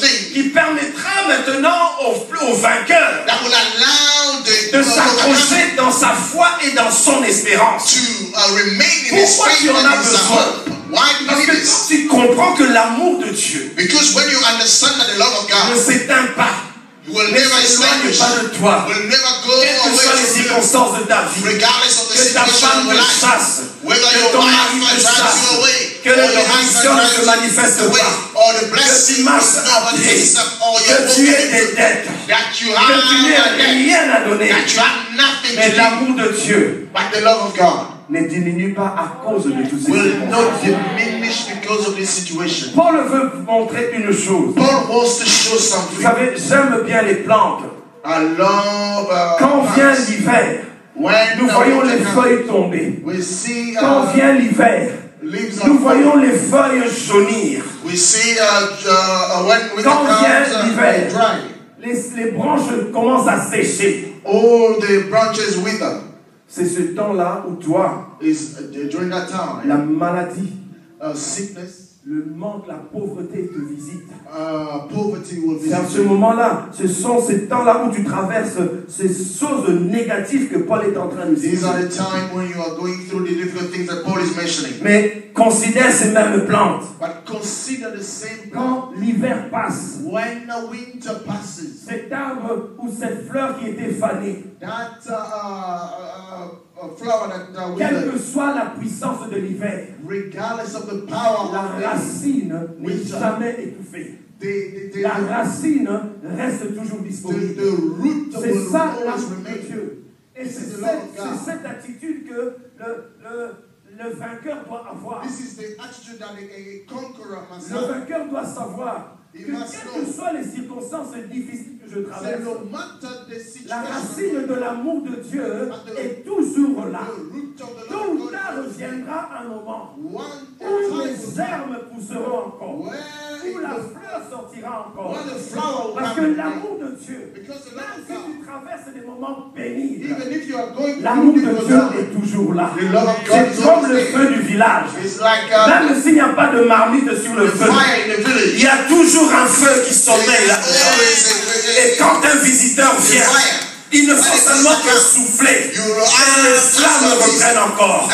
[SPEAKER 2] thing
[SPEAKER 1] qui permettra maintenant au vainqueur
[SPEAKER 2] that will allow the
[SPEAKER 1] de
[SPEAKER 2] overcomer
[SPEAKER 1] s'accrocher dans sa foi et dans son espérance.
[SPEAKER 2] to remain in his
[SPEAKER 1] Pourquoi
[SPEAKER 2] faith
[SPEAKER 1] tu en
[SPEAKER 2] and
[SPEAKER 1] as
[SPEAKER 2] his
[SPEAKER 1] besoin?
[SPEAKER 2] hope. Why do
[SPEAKER 1] Parce
[SPEAKER 2] you
[SPEAKER 1] que
[SPEAKER 2] need this?
[SPEAKER 1] quand tu comprends que l'amour de Dieu
[SPEAKER 2] Because when you understand that the love of
[SPEAKER 1] ne
[SPEAKER 2] God
[SPEAKER 1] s'éteint pas,
[SPEAKER 2] will
[SPEAKER 1] ne
[SPEAKER 2] never
[SPEAKER 1] s'éloigne
[SPEAKER 2] extinguish,
[SPEAKER 1] pas de toi,
[SPEAKER 2] will never go
[SPEAKER 1] quelles que soient les
[SPEAKER 2] away from you,
[SPEAKER 1] circonstances de ta vie,
[SPEAKER 2] regardless of the
[SPEAKER 1] que ta
[SPEAKER 2] situation
[SPEAKER 1] femme
[SPEAKER 2] of
[SPEAKER 1] te
[SPEAKER 2] your life.
[SPEAKER 1] chasse,
[SPEAKER 2] Whether
[SPEAKER 1] que
[SPEAKER 2] your
[SPEAKER 1] ton
[SPEAKER 2] wife
[SPEAKER 1] mari te
[SPEAKER 2] drives you
[SPEAKER 1] chasse,
[SPEAKER 2] away,
[SPEAKER 1] que
[SPEAKER 2] or
[SPEAKER 1] les
[SPEAKER 2] your
[SPEAKER 1] bénédictions
[SPEAKER 2] husband
[SPEAKER 1] ne se
[SPEAKER 2] drives
[SPEAKER 1] manifestent
[SPEAKER 2] you away,
[SPEAKER 1] pas,
[SPEAKER 2] or the
[SPEAKER 1] que tu
[SPEAKER 2] blessing
[SPEAKER 1] marches
[SPEAKER 2] will
[SPEAKER 1] à
[SPEAKER 2] not
[SPEAKER 1] pied,
[SPEAKER 2] manifest, or
[SPEAKER 1] que
[SPEAKER 2] you're
[SPEAKER 1] tu aies
[SPEAKER 2] walking
[SPEAKER 1] des dettes,
[SPEAKER 2] that you
[SPEAKER 1] que tu n'aies
[SPEAKER 2] have a debt,
[SPEAKER 1] rien à donner.
[SPEAKER 2] that you have nothing
[SPEAKER 1] Mais
[SPEAKER 2] to
[SPEAKER 1] l'amour de Dieu
[SPEAKER 2] give, but the love of God
[SPEAKER 1] ne diminue pas à cause de toutes ces
[SPEAKER 2] will not
[SPEAKER 1] circonstances.
[SPEAKER 2] diminish because of this situation.
[SPEAKER 1] Paul veut montrer une chose.
[SPEAKER 2] Paul wants to show
[SPEAKER 1] Vous
[SPEAKER 2] something.
[SPEAKER 1] savez, j'aime bien les plantes.
[SPEAKER 2] I love
[SPEAKER 1] Quand vient
[SPEAKER 2] plants.
[SPEAKER 1] l'hiver,
[SPEAKER 2] When
[SPEAKER 1] nous
[SPEAKER 2] the
[SPEAKER 1] voyons
[SPEAKER 2] winter
[SPEAKER 1] les
[SPEAKER 2] comes,
[SPEAKER 1] feuilles tomber.
[SPEAKER 2] we see
[SPEAKER 1] Quand vient l'hiver,
[SPEAKER 2] leaves
[SPEAKER 1] nous
[SPEAKER 2] are
[SPEAKER 1] voyons les feuilles jaunir.
[SPEAKER 2] we see when winter
[SPEAKER 1] Quand vient
[SPEAKER 2] comes,
[SPEAKER 1] l'hiver,
[SPEAKER 2] they dry.
[SPEAKER 1] les branches commencent à sécher.
[SPEAKER 2] All the branches wither.
[SPEAKER 1] C'est ce temps-là où toi,
[SPEAKER 2] Is during that time,
[SPEAKER 1] la maladie,
[SPEAKER 2] sickness,
[SPEAKER 1] le manque, la pauvreté te visite.
[SPEAKER 2] poverty will
[SPEAKER 1] C'est à
[SPEAKER 2] visit
[SPEAKER 1] ce
[SPEAKER 2] you.
[SPEAKER 1] moment-là, ce sont ces temps-là où tu traverses ces choses négatives que Paul est en train de
[SPEAKER 2] These
[SPEAKER 1] dire.
[SPEAKER 2] are the time when you are going through the difficult things that Paul is mentioning.
[SPEAKER 1] Mais considère ces mêmes plantes.
[SPEAKER 2] But consider the same plant.
[SPEAKER 1] Quand l'hiver passe,
[SPEAKER 2] When the winter passes,
[SPEAKER 1] cet arbre ou cette fleur qui était fanée,
[SPEAKER 2] that flower that
[SPEAKER 3] Quelle
[SPEAKER 2] withers.
[SPEAKER 3] que soit la puissance de l'hiver,
[SPEAKER 2] Regardless of the power
[SPEAKER 3] la
[SPEAKER 2] of the
[SPEAKER 3] racine n'est
[SPEAKER 2] winter,
[SPEAKER 3] jamais étouffée.
[SPEAKER 2] the
[SPEAKER 3] La racine reste toujours disponible.
[SPEAKER 2] root
[SPEAKER 3] C'est
[SPEAKER 2] will
[SPEAKER 3] ça
[SPEAKER 2] always
[SPEAKER 3] l'amour de
[SPEAKER 2] remain.
[SPEAKER 3] Dieu. Et
[SPEAKER 2] This
[SPEAKER 3] c'est
[SPEAKER 2] is the love of God.
[SPEAKER 3] cette attitude que le vainqueur doit avoir.
[SPEAKER 2] This is the attitude that a conqueror must
[SPEAKER 3] Le
[SPEAKER 2] have.
[SPEAKER 3] vainqueur doit savoir que quelles que soient les circonstances difficiles que je
[SPEAKER 2] So
[SPEAKER 3] traverse,
[SPEAKER 2] no matter the
[SPEAKER 3] la
[SPEAKER 2] situation,
[SPEAKER 3] racine de l'amour de Dieu est toujours là.
[SPEAKER 2] the root of the
[SPEAKER 3] Tôt ou
[SPEAKER 2] love
[SPEAKER 3] tard
[SPEAKER 2] of God,
[SPEAKER 3] viendra un moment
[SPEAKER 2] one
[SPEAKER 3] où
[SPEAKER 2] time
[SPEAKER 3] les herbes pousseront encore, où
[SPEAKER 2] where
[SPEAKER 3] la fleur sortira encore.
[SPEAKER 2] the flower will
[SPEAKER 3] Parce
[SPEAKER 2] come
[SPEAKER 3] que
[SPEAKER 2] again.
[SPEAKER 3] l'amour de Dieu,
[SPEAKER 2] Because the
[SPEAKER 3] même
[SPEAKER 2] love of
[SPEAKER 3] si
[SPEAKER 2] God,
[SPEAKER 3] tu traverses des moments pénibles,
[SPEAKER 2] even if you are going
[SPEAKER 3] l'amour
[SPEAKER 2] through
[SPEAKER 3] de
[SPEAKER 2] difficult
[SPEAKER 3] Dieu
[SPEAKER 2] times,
[SPEAKER 3] est toujours là.
[SPEAKER 2] the love of God
[SPEAKER 3] C'est
[SPEAKER 2] is
[SPEAKER 3] comme le
[SPEAKER 2] always
[SPEAKER 3] feu
[SPEAKER 2] there.
[SPEAKER 3] du village.
[SPEAKER 2] It's like
[SPEAKER 3] Même s'il n'y a pas de marmite sur le
[SPEAKER 2] the
[SPEAKER 3] feu,
[SPEAKER 2] fire in the village.
[SPEAKER 1] Il y a toujours un feu qui sommeille là. Et quand un visiteur vient, il ne faut seulement que souffler. Et les flammes reprennent encore.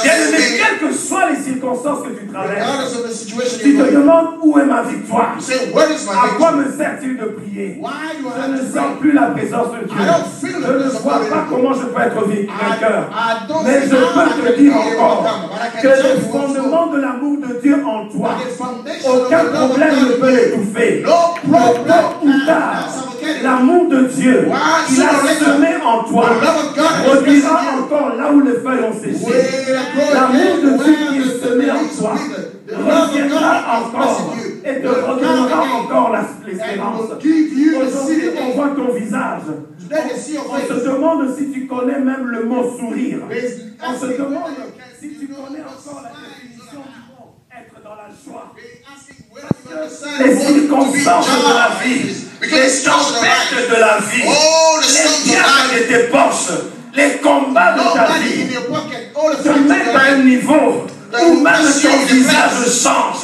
[SPEAKER 1] Bien-aimé,
[SPEAKER 3] quelles que soient les circonstances que tu traverses,
[SPEAKER 2] Regardless of the situation
[SPEAKER 3] tu
[SPEAKER 2] you're
[SPEAKER 3] te
[SPEAKER 2] in,
[SPEAKER 3] demandes où est ma victoire.
[SPEAKER 2] you say, where is my
[SPEAKER 3] À quoi
[SPEAKER 2] victory?
[SPEAKER 3] me sert-il de prier?
[SPEAKER 2] Why do I
[SPEAKER 3] Je
[SPEAKER 2] have
[SPEAKER 3] ne
[SPEAKER 2] to
[SPEAKER 3] sens
[SPEAKER 2] pray?
[SPEAKER 3] plus la présence de Dieu.
[SPEAKER 2] I don't feel the
[SPEAKER 3] Je ne
[SPEAKER 2] presence of
[SPEAKER 3] vois
[SPEAKER 2] God
[SPEAKER 3] pas
[SPEAKER 2] anymore.
[SPEAKER 3] comment je peux être vainqueur.
[SPEAKER 2] I don't
[SPEAKER 3] Mais
[SPEAKER 2] see
[SPEAKER 3] je
[SPEAKER 2] how I
[SPEAKER 3] peux
[SPEAKER 2] can
[SPEAKER 3] te dire
[SPEAKER 2] be
[SPEAKER 3] encore
[SPEAKER 2] overcome, but I can
[SPEAKER 3] que
[SPEAKER 2] tell
[SPEAKER 3] les
[SPEAKER 2] you once more,
[SPEAKER 3] fondements de l'amour de Dieu en toi,
[SPEAKER 2] that the foundation of
[SPEAKER 3] aucun
[SPEAKER 2] the love of
[SPEAKER 3] problème ne
[SPEAKER 2] God
[SPEAKER 3] peut
[SPEAKER 2] in you,
[SPEAKER 3] l'étouffer.
[SPEAKER 2] no problem
[SPEAKER 3] Tôt ou tard,
[SPEAKER 2] can suffocate it.
[SPEAKER 3] l'amour de Dieu,
[SPEAKER 2] Why,
[SPEAKER 3] il a
[SPEAKER 2] sooner or later,
[SPEAKER 3] semé en toi,
[SPEAKER 2] the love of God is
[SPEAKER 3] produira
[SPEAKER 2] blessing you.
[SPEAKER 3] encore là où les feuilles ont séché. L'amour de Dieu qui est semé en toi reviendra encore et te redonnera encore l'espérance. Aujourd'hui, on voit ton visage. On se demande si tu connais même le mot sourire. On se demande si tu connais encore la définition du mot être dans la joie. Les circonstances de la vie, les tempêtes de la vie, les diables de tes poches, les combats de ta vie te mettent à un niveau où même ton visage change,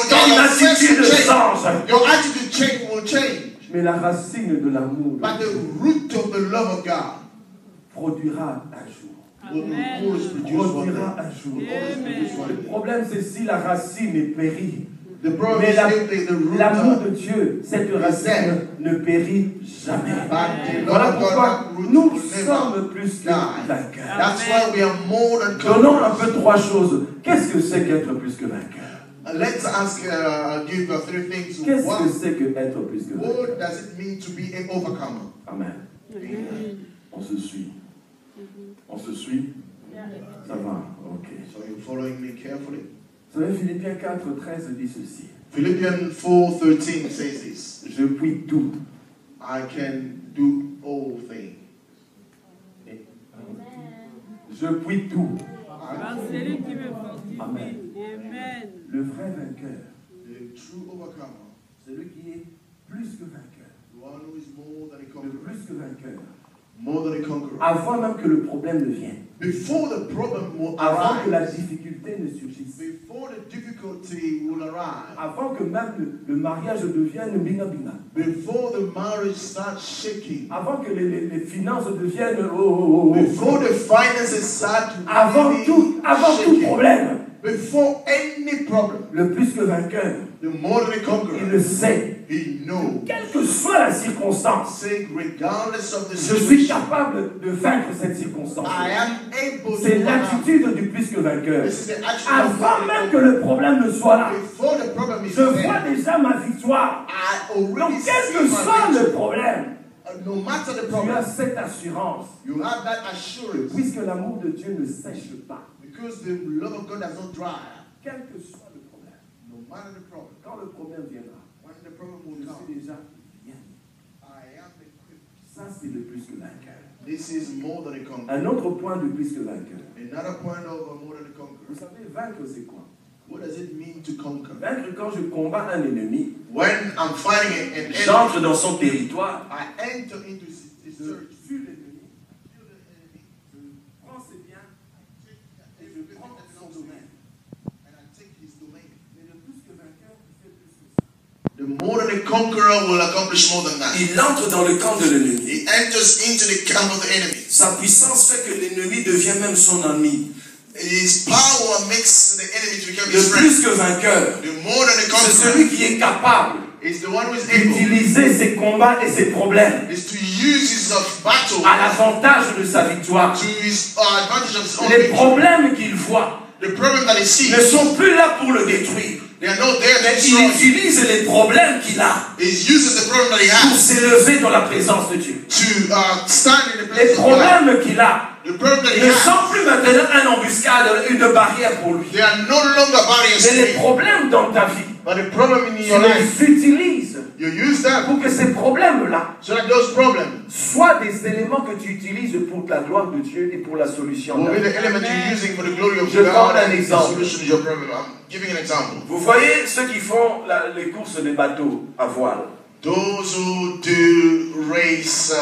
[SPEAKER 3] ton attitude change.
[SPEAKER 2] Your attitude will change.
[SPEAKER 3] Mais la racine de l'amour
[SPEAKER 2] But the root of the love of God
[SPEAKER 3] produira un jour.
[SPEAKER 2] will always produce one
[SPEAKER 3] Produira
[SPEAKER 2] day.
[SPEAKER 3] un jour.
[SPEAKER 2] Amen.
[SPEAKER 3] Le problème, c'est si la racine est périe.
[SPEAKER 2] The problem
[SPEAKER 3] Mais
[SPEAKER 2] is if the root
[SPEAKER 3] l'amour
[SPEAKER 2] of
[SPEAKER 3] de Dieu, cette racine ne périt jamais.
[SPEAKER 2] but the
[SPEAKER 3] Voilà
[SPEAKER 2] love of
[SPEAKER 3] pourquoi
[SPEAKER 2] God root
[SPEAKER 3] nous
[SPEAKER 2] will never
[SPEAKER 3] sommes plus que
[SPEAKER 2] die.
[SPEAKER 3] vainqueurs.
[SPEAKER 2] That's why we are more than
[SPEAKER 3] Donnons un
[SPEAKER 2] conquerors.
[SPEAKER 3] peu trois choses. Qu'est-ce que c'est qu'être plus que vainqueur?
[SPEAKER 2] Let's ask, give three things.
[SPEAKER 3] Qu'est-ce
[SPEAKER 2] What,
[SPEAKER 3] que c'est que être plus que vainqueur?
[SPEAKER 2] what does it mean to be an overcomer?
[SPEAKER 3] Amen. On se suit. On se suit? Ça va, ok.
[SPEAKER 2] So you're following me carefully.
[SPEAKER 3] Vous savez, Philippiens 4, 13 dit ceci.
[SPEAKER 2] Philippians 4:13 says this.
[SPEAKER 3] Je puis tout.
[SPEAKER 2] I can do all things.
[SPEAKER 3] Je puis tout.
[SPEAKER 4] Par celui qui me fortifie.
[SPEAKER 3] Amen.
[SPEAKER 4] Amen.
[SPEAKER 3] Le vrai vainqueur,
[SPEAKER 2] The true overcomer,
[SPEAKER 3] celui qui est plus que vainqueur,
[SPEAKER 2] the one who is more than a
[SPEAKER 3] le
[SPEAKER 2] conqueror,
[SPEAKER 3] plus que vainqueur,
[SPEAKER 2] more than a conqueror.
[SPEAKER 3] avant même que le problème ne vienne,
[SPEAKER 2] Before the problem will
[SPEAKER 3] avant que la
[SPEAKER 2] arise,
[SPEAKER 3] difficulté ne surgisse,
[SPEAKER 2] before the difficulty will arrive,
[SPEAKER 3] avant que même le mariage devienne binga binga,
[SPEAKER 2] before the marriage starts shaking,
[SPEAKER 3] avant que les finances deviennent oh, oh, oh, oh,
[SPEAKER 2] before the finances start
[SPEAKER 3] avant
[SPEAKER 2] really
[SPEAKER 3] tout
[SPEAKER 2] shaking,
[SPEAKER 3] problème,
[SPEAKER 2] before any problem,
[SPEAKER 3] le plus que vainqueur,
[SPEAKER 2] the more than a
[SPEAKER 3] il
[SPEAKER 2] conqueror,
[SPEAKER 3] le sait.
[SPEAKER 2] he knows.
[SPEAKER 3] Quelle que soit la circonstance,
[SPEAKER 2] Say, regardless of the
[SPEAKER 3] je suis
[SPEAKER 2] situation,
[SPEAKER 3] capable de vaincre cette circonstance.
[SPEAKER 2] I am able to
[SPEAKER 3] C'est
[SPEAKER 2] overcome.
[SPEAKER 3] l'attitude du plus que vainqueur.
[SPEAKER 2] This is the attitude of
[SPEAKER 3] Avant
[SPEAKER 2] the
[SPEAKER 3] même que le problème ne soit là,
[SPEAKER 2] before the problem is
[SPEAKER 3] je vois
[SPEAKER 2] there,
[SPEAKER 3] déjà ma victoire.
[SPEAKER 2] I
[SPEAKER 3] Donc,
[SPEAKER 2] already
[SPEAKER 3] quel
[SPEAKER 2] see
[SPEAKER 3] que soit
[SPEAKER 2] my
[SPEAKER 3] le
[SPEAKER 2] victory.
[SPEAKER 3] problème,
[SPEAKER 2] No matter the
[SPEAKER 3] tu
[SPEAKER 2] problem,
[SPEAKER 3] as cette assurance.
[SPEAKER 2] you have that assurance
[SPEAKER 3] Puisque l'amour de Dieu ne sèche pas,
[SPEAKER 2] because the love of God does not dry.
[SPEAKER 3] quel que soit le problème,
[SPEAKER 2] No matter the problem,
[SPEAKER 3] quand le problème viendra,
[SPEAKER 2] when the problem
[SPEAKER 3] je
[SPEAKER 2] will come,
[SPEAKER 3] suis déjà bien.
[SPEAKER 2] I am equipped.
[SPEAKER 3] Ça, c'est le plus que vainqueur.
[SPEAKER 2] This is more than a conqueror.
[SPEAKER 3] Un autre point de plus que vainqueur.
[SPEAKER 2] Another point of more than a
[SPEAKER 3] Vous
[SPEAKER 2] conqueror.
[SPEAKER 3] savez, vaincre, c'est quoi?
[SPEAKER 2] What does it mean to conquer?
[SPEAKER 3] Vaincre, quand je combats un ennemi,
[SPEAKER 2] When I'm fighting an enemy,
[SPEAKER 3] j'entre dans son territoire,
[SPEAKER 2] I enter into his
[SPEAKER 3] je
[SPEAKER 2] church.
[SPEAKER 3] tue l'ennemi, je prends ses biens et je prends son domaine.
[SPEAKER 2] And I take his domain.
[SPEAKER 3] Mais le plus que vainqueur, il fait plus que ça.
[SPEAKER 2] The more than a conqueror will accomplish more than that.
[SPEAKER 1] Il entre dans le camp de l'ennemi.
[SPEAKER 2] He enters into the camp of the enemy.
[SPEAKER 1] Sa puissance fait que l'ennemi devient même son ami.
[SPEAKER 2] His power makes the enemy to become
[SPEAKER 1] Le
[SPEAKER 2] his friend.
[SPEAKER 1] plus que vainqueur,
[SPEAKER 2] The more than a
[SPEAKER 1] c'est
[SPEAKER 2] conqueror
[SPEAKER 1] celui qui est capable
[SPEAKER 2] is the one who is able
[SPEAKER 3] d'utiliser ses combats et ses problèmes
[SPEAKER 2] is to use his battle
[SPEAKER 3] à l'avantage de sa victoire.
[SPEAKER 2] to his advantage of his own
[SPEAKER 3] Les
[SPEAKER 2] victory.
[SPEAKER 3] problèmes qu'il voit
[SPEAKER 2] The problem that he sees,
[SPEAKER 3] ne sont plus là pour le détruire.
[SPEAKER 2] they are not there to
[SPEAKER 3] Mais
[SPEAKER 2] destroy
[SPEAKER 3] il
[SPEAKER 2] him.
[SPEAKER 3] utilise les problèmes qu'il a
[SPEAKER 2] He uses the problem that he
[SPEAKER 3] pour
[SPEAKER 2] has
[SPEAKER 3] s'élever dans la présence de Dieu.
[SPEAKER 2] to stand in the
[SPEAKER 3] Les
[SPEAKER 2] place of God.
[SPEAKER 3] problèmes qu'il a
[SPEAKER 2] The problem that he
[SPEAKER 3] ne
[SPEAKER 2] has,
[SPEAKER 3] sont plus maintenant une embuscade, une barrière pour lui.
[SPEAKER 2] they are no longer barriers
[SPEAKER 3] Mais
[SPEAKER 2] to
[SPEAKER 3] les
[SPEAKER 2] him.
[SPEAKER 3] problèmes dans ta vie,
[SPEAKER 2] But the problem in
[SPEAKER 3] tu
[SPEAKER 2] your life,
[SPEAKER 3] les utilises
[SPEAKER 2] you use that
[SPEAKER 3] pour que ces problèmes-là
[SPEAKER 2] so that those problems
[SPEAKER 3] soient des éléments que tu utilises pour la gloire de Dieu et pour la solution.
[SPEAKER 2] will be
[SPEAKER 3] de-
[SPEAKER 2] the element you're using for the glory of
[SPEAKER 3] Je prends
[SPEAKER 2] God
[SPEAKER 3] un
[SPEAKER 2] and the
[SPEAKER 3] exemple.
[SPEAKER 2] solution to your problem. I'm giving an example.
[SPEAKER 3] Vous voyez ceux qui font les courses des bateaux à voile.
[SPEAKER 2] Those who do race,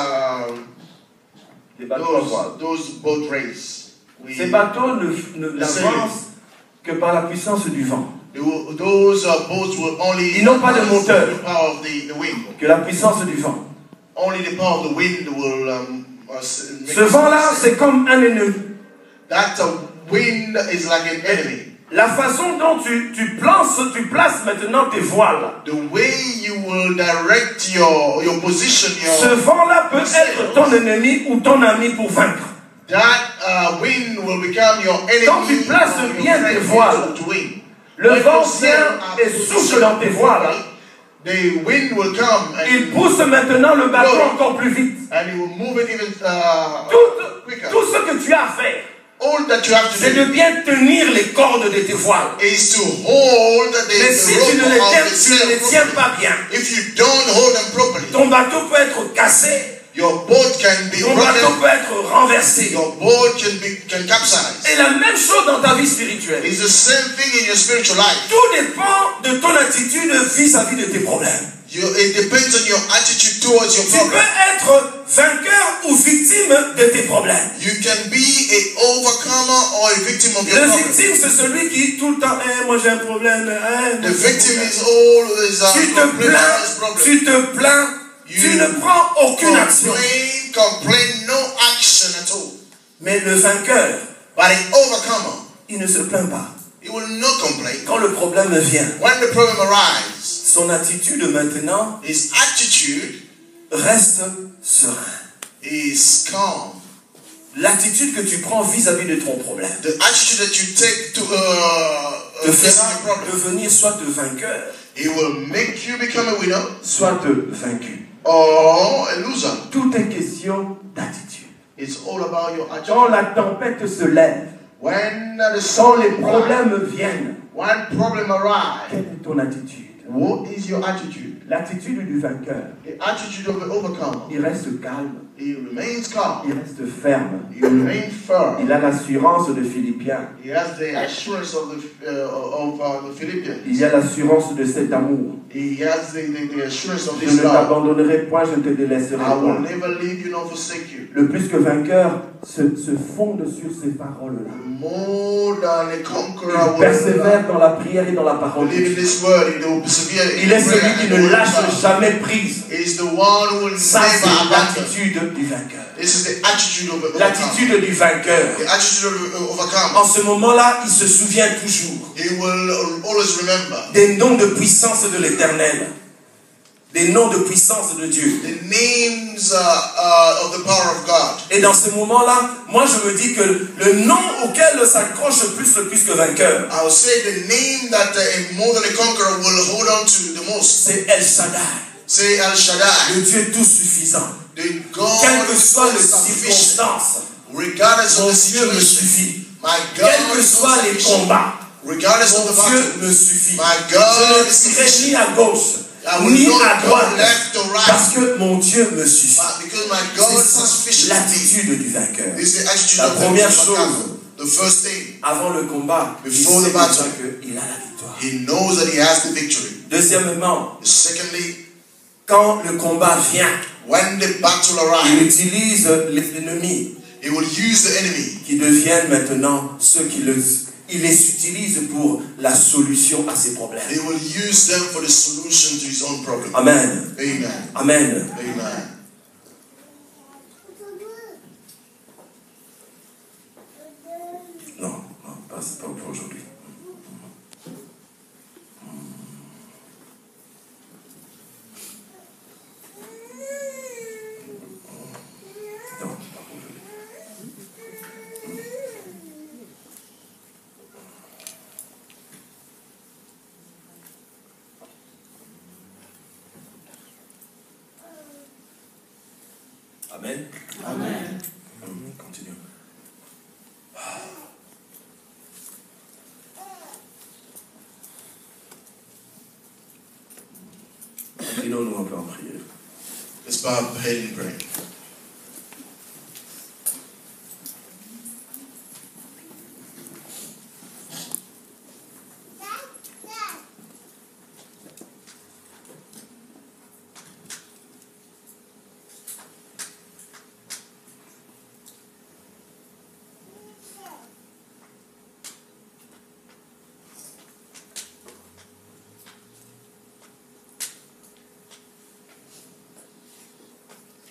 [SPEAKER 3] Des bateaux à voile.
[SPEAKER 2] those boat race,
[SPEAKER 3] Ces bateaux n'avancent que par la puissance du vent.
[SPEAKER 2] those boats will only
[SPEAKER 3] Ils n'ont pas de moteur.
[SPEAKER 2] the power of the wind.
[SPEAKER 3] Que la puissance du vent.
[SPEAKER 2] Only the power of the wind will make
[SPEAKER 3] Ce vent-là, c'est comme un ennemi.
[SPEAKER 2] that wind is like an enemy.
[SPEAKER 3] La façon dont tu places maintenant tes voiles.
[SPEAKER 2] The way you will direct your position,
[SPEAKER 3] Ce vent-là peut être ton ennemi ou ton ami pour vaincre.
[SPEAKER 2] that wind will become your enemy.
[SPEAKER 3] Quand tu places
[SPEAKER 2] or your
[SPEAKER 3] bien
[SPEAKER 2] friend
[SPEAKER 3] tes voiles,
[SPEAKER 2] to win.
[SPEAKER 3] Le
[SPEAKER 2] When
[SPEAKER 3] vent
[SPEAKER 2] you sail
[SPEAKER 3] vient
[SPEAKER 2] up
[SPEAKER 3] et souffle dans tes voiles.
[SPEAKER 2] The wind will come
[SPEAKER 3] Il pousse maintenant le bateau
[SPEAKER 2] Glory.
[SPEAKER 3] encore plus vite.
[SPEAKER 2] and it will move it even quicker.
[SPEAKER 3] Tout ce que tu as à faire,
[SPEAKER 2] All that you have to
[SPEAKER 3] c'est
[SPEAKER 2] do
[SPEAKER 3] de bien tenir les cordes de tes voiles.
[SPEAKER 2] is to hold
[SPEAKER 3] Mais si tu ne les
[SPEAKER 2] rope of
[SPEAKER 3] tiens,
[SPEAKER 2] the
[SPEAKER 3] tu ne
[SPEAKER 2] sail
[SPEAKER 3] les tiens
[SPEAKER 2] properly.
[SPEAKER 3] pas bien,
[SPEAKER 2] If you don't hold them properly,
[SPEAKER 3] ton bateau peut être cassé,
[SPEAKER 2] your boat can be
[SPEAKER 3] ton bateau
[SPEAKER 2] broken,
[SPEAKER 3] peut être renversé.
[SPEAKER 2] your boat can capsize.
[SPEAKER 3] Et la même chose dans ta vie spirituelle.
[SPEAKER 2] It's the same thing in your spiritual life.
[SPEAKER 3] Tout dépend de ton attitude vis-à-vis de tes problèmes.
[SPEAKER 2] It depends on your attitude towards your
[SPEAKER 3] Tu peux
[SPEAKER 2] problem.
[SPEAKER 3] être vainqueur ou victime de tes problèmes.
[SPEAKER 2] You can be a overcomer or a victim of your
[SPEAKER 3] Le
[SPEAKER 2] problem.
[SPEAKER 3] victime, c'est celui qui tout le temps, moi j'ai un problème.
[SPEAKER 2] The victim is always
[SPEAKER 3] Tu te
[SPEAKER 2] complaining about his
[SPEAKER 3] plains,
[SPEAKER 2] problem.
[SPEAKER 3] tu te plains, tu ne prends aucune action.
[SPEAKER 2] Complain, no action at all.
[SPEAKER 3] Mais le vainqueur,
[SPEAKER 2] But an overcomer,
[SPEAKER 3] il ne se plaint pas.
[SPEAKER 2] he will not complain.
[SPEAKER 3] Quand le problème vient,
[SPEAKER 2] When the problem arrives,
[SPEAKER 3] son attitude maintenant
[SPEAKER 2] his attitude
[SPEAKER 3] reste serein.
[SPEAKER 2] is calm.
[SPEAKER 3] L'attitude que tu prends vis-à-vis de ton problème
[SPEAKER 2] The attitude that you take to
[SPEAKER 3] te
[SPEAKER 2] facing
[SPEAKER 3] fera
[SPEAKER 2] the problem,
[SPEAKER 3] devenir soit de vainqueur,
[SPEAKER 2] it will make you become a winner
[SPEAKER 3] soit de vaincu.
[SPEAKER 2] or a loser.
[SPEAKER 3] Tout est question d'attitude.
[SPEAKER 2] It's all about your attitude.
[SPEAKER 3] Quand la tempête se lève,
[SPEAKER 2] When the
[SPEAKER 3] quand
[SPEAKER 2] sun
[SPEAKER 3] les problèmes viennent,
[SPEAKER 2] when problem arrives,
[SPEAKER 3] quelle est ton attitude?
[SPEAKER 2] what is your attitude?
[SPEAKER 3] L'attitude du vainqueur,
[SPEAKER 2] The attitude of the overcomer.
[SPEAKER 3] il reste calme,
[SPEAKER 2] He remains calm.
[SPEAKER 3] il reste ferme.
[SPEAKER 2] He remains firm.
[SPEAKER 3] Il a l'assurance de Philippiens.
[SPEAKER 2] He has the assurance of the Philippians.
[SPEAKER 3] Il y a l'assurance de cet amour.
[SPEAKER 2] He has the assurance of
[SPEAKER 3] Je
[SPEAKER 2] this
[SPEAKER 3] ne
[SPEAKER 2] love.
[SPEAKER 3] t'abandonnerai point, je ne te délaisserai
[SPEAKER 2] I will
[SPEAKER 3] point.
[SPEAKER 2] never leave you nor forsake you.
[SPEAKER 3] Le plus que vainqueur se fonde sur ces paroles-là.
[SPEAKER 2] More than a conqueror
[SPEAKER 3] Il
[SPEAKER 2] will
[SPEAKER 3] persévère dans la prière et dans la parole de
[SPEAKER 2] believe in
[SPEAKER 3] Dieu.
[SPEAKER 2] this word. He will persevere in
[SPEAKER 3] Il est
[SPEAKER 2] prayer
[SPEAKER 3] celui qui
[SPEAKER 2] and
[SPEAKER 3] ne
[SPEAKER 2] the
[SPEAKER 3] lâche
[SPEAKER 2] word of God.
[SPEAKER 3] jamais prise.
[SPEAKER 2] He is the one who will
[SPEAKER 3] Ça,
[SPEAKER 2] never
[SPEAKER 3] c'est
[SPEAKER 2] abandon.
[SPEAKER 3] l'attitude du vainqueur.
[SPEAKER 2] This is the attitude of the overcomer.
[SPEAKER 3] L'attitude du vainqueur.
[SPEAKER 2] The attitude of the overcomer.
[SPEAKER 3] En ce moment-là, il se souvient toujours
[SPEAKER 2] He will always remember
[SPEAKER 3] des noms de puissance de l'Éternel, des noms de puissance de Dieu.
[SPEAKER 2] the names of the power of God.
[SPEAKER 3] Et dans ce moment-là, moi je me dis que le nom auquel s'accroche le plus que vainqueur,
[SPEAKER 2] I will say the name that more than a conqueror will hold on to the most.
[SPEAKER 3] c'est El Shaddai,
[SPEAKER 2] Say El Shaddai.
[SPEAKER 3] le Dieu tout suffisant.
[SPEAKER 2] The God
[SPEAKER 3] Quelles que
[SPEAKER 2] is
[SPEAKER 3] soient les
[SPEAKER 2] sufficient.
[SPEAKER 3] circonstances,
[SPEAKER 2] Regardless
[SPEAKER 3] mon
[SPEAKER 2] of the
[SPEAKER 3] Dieu me
[SPEAKER 2] situation.
[SPEAKER 3] suffit.
[SPEAKER 2] My
[SPEAKER 3] Quels
[SPEAKER 2] God
[SPEAKER 3] que
[SPEAKER 2] is
[SPEAKER 3] soient les
[SPEAKER 2] sufficient.
[SPEAKER 3] combats,
[SPEAKER 2] Regardless of the
[SPEAKER 3] mon Dieu
[SPEAKER 2] battle.
[SPEAKER 3] me suffit.
[SPEAKER 2] My
[SPEAKER 3] Je
[SPEAKER 2] God
[SPEAKER 3] ne
[SPEAKER 2] is
[SPEAKER 3] tirerai ni
[SPEAKER 2] sufficient.
[SPEAKER 3] à gauche,
[SPEAKER 2] I will
[SPEAKER 3] ni
[SPEAKER 2] not
[SPEAKER 3] à
[SPEAKER 2] go
[SPEAKER 3] droite,
[SPEAKER 2] left or right.
[SPEAKER 3] parce que mon Dieu me suffit.
[SPEAKER 2] But because my God is
[SPEAKER 3] C'est ça,
[SPEAKER 2] sufficient.
[SPEAKER 3] l'attitude du vainqueur.
[SPEAKER 2] This is the attitude
[SPEAKER 3] La
[SPEAKER 2] of the
[SPEAKER 3] première
[SPEAKER 2] overcomer.
[SPEAKER 3] chose,
[SPEAKER 2] The first thing,
[SPEAKER 3] avant le combat, il
[SPEAKER 2] Before
[SPEAKER 3] sait
[SPEAKER 2] the battle.
[SPEAKER 3] déjà qu'il a la victoire.
[SPEAKER 2] he knows that he has the victory.
[SPEAKER 3] Deuxièmement,
[SPEAKER 2] Secondly,
[SPEAKER 3] quand le combat vient,
[SPEAKER 2] when the battle
[SPEAKER 3] il
[SPEAKER 2] arrives,
[SPEAKER 3] utilise les ennemis
[SPEAKER 2] he will use the enemy
[SPEAKER 3] qui deviennent maintenant ceux qui il les utilise pour la solution à ses problèmes.
[SPEAKER 2] He will use them for the solution to his own problem.
[SPEAKER 3] Amen.
[SPEAKER 2] Amen.
[SPEAKER 3] Amen.
[SPEAKER 2] Amen.
[SPEAKER 3] Non, pas pour aujourd'hui.
[SPEAKER 1] Inclinons-nous un peu en prière.
[SPEAKER 2] Let's bow our head in prayer.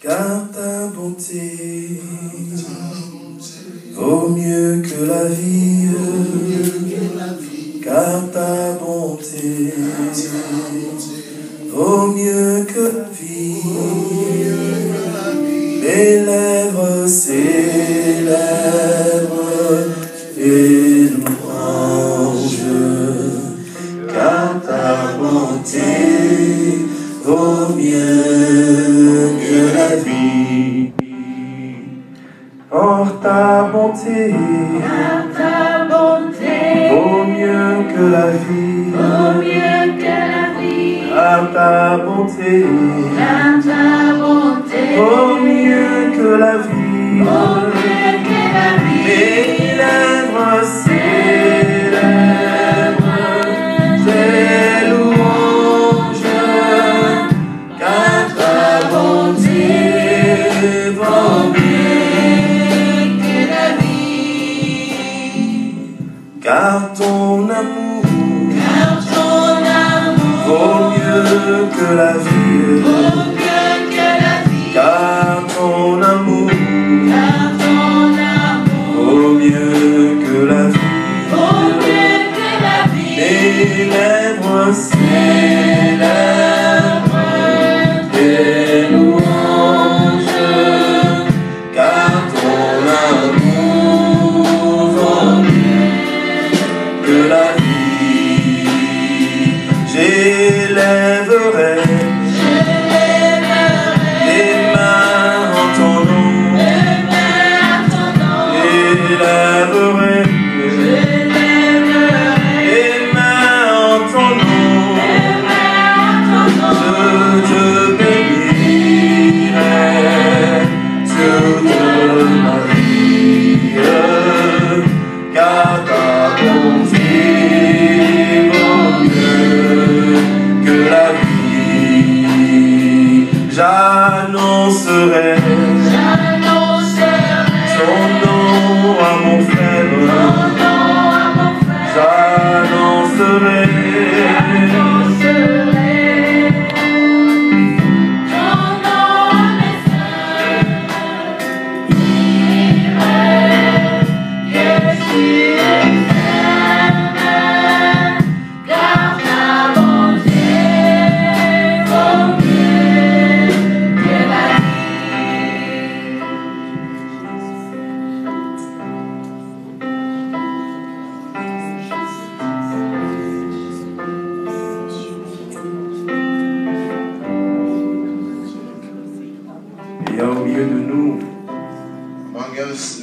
[SPEAKER 1] Car ta bonté vaut mieux que la vie, car ta bonté vaut mieux que la vie. Mes lèvres célèbrent tes louanges, car ta bonté vaut mieux que la vie. Oh, ta bonté vaut mieux que la vie. Car ta bonté vaut mieux que la vie. Mes lèvres célèbrent tes louanges, car ta bonté vaut mieux que la vie. Car ton amour vaut mieux que la vie. Car ton amour vaut mieux que la vie. Mes lèvres célèbrent tes louanges, car ton amour vaut mieux que la vie. J'élèverai les mains en ton nom. J'élèverai les mains en ton nom. Je te bénirai toute ma vie, car ta bonté vaut mieux que la vie. J'annoncerai son nom à mon frère. J'annoncerai au milieu de nous
[SPEAKER 2] Among us,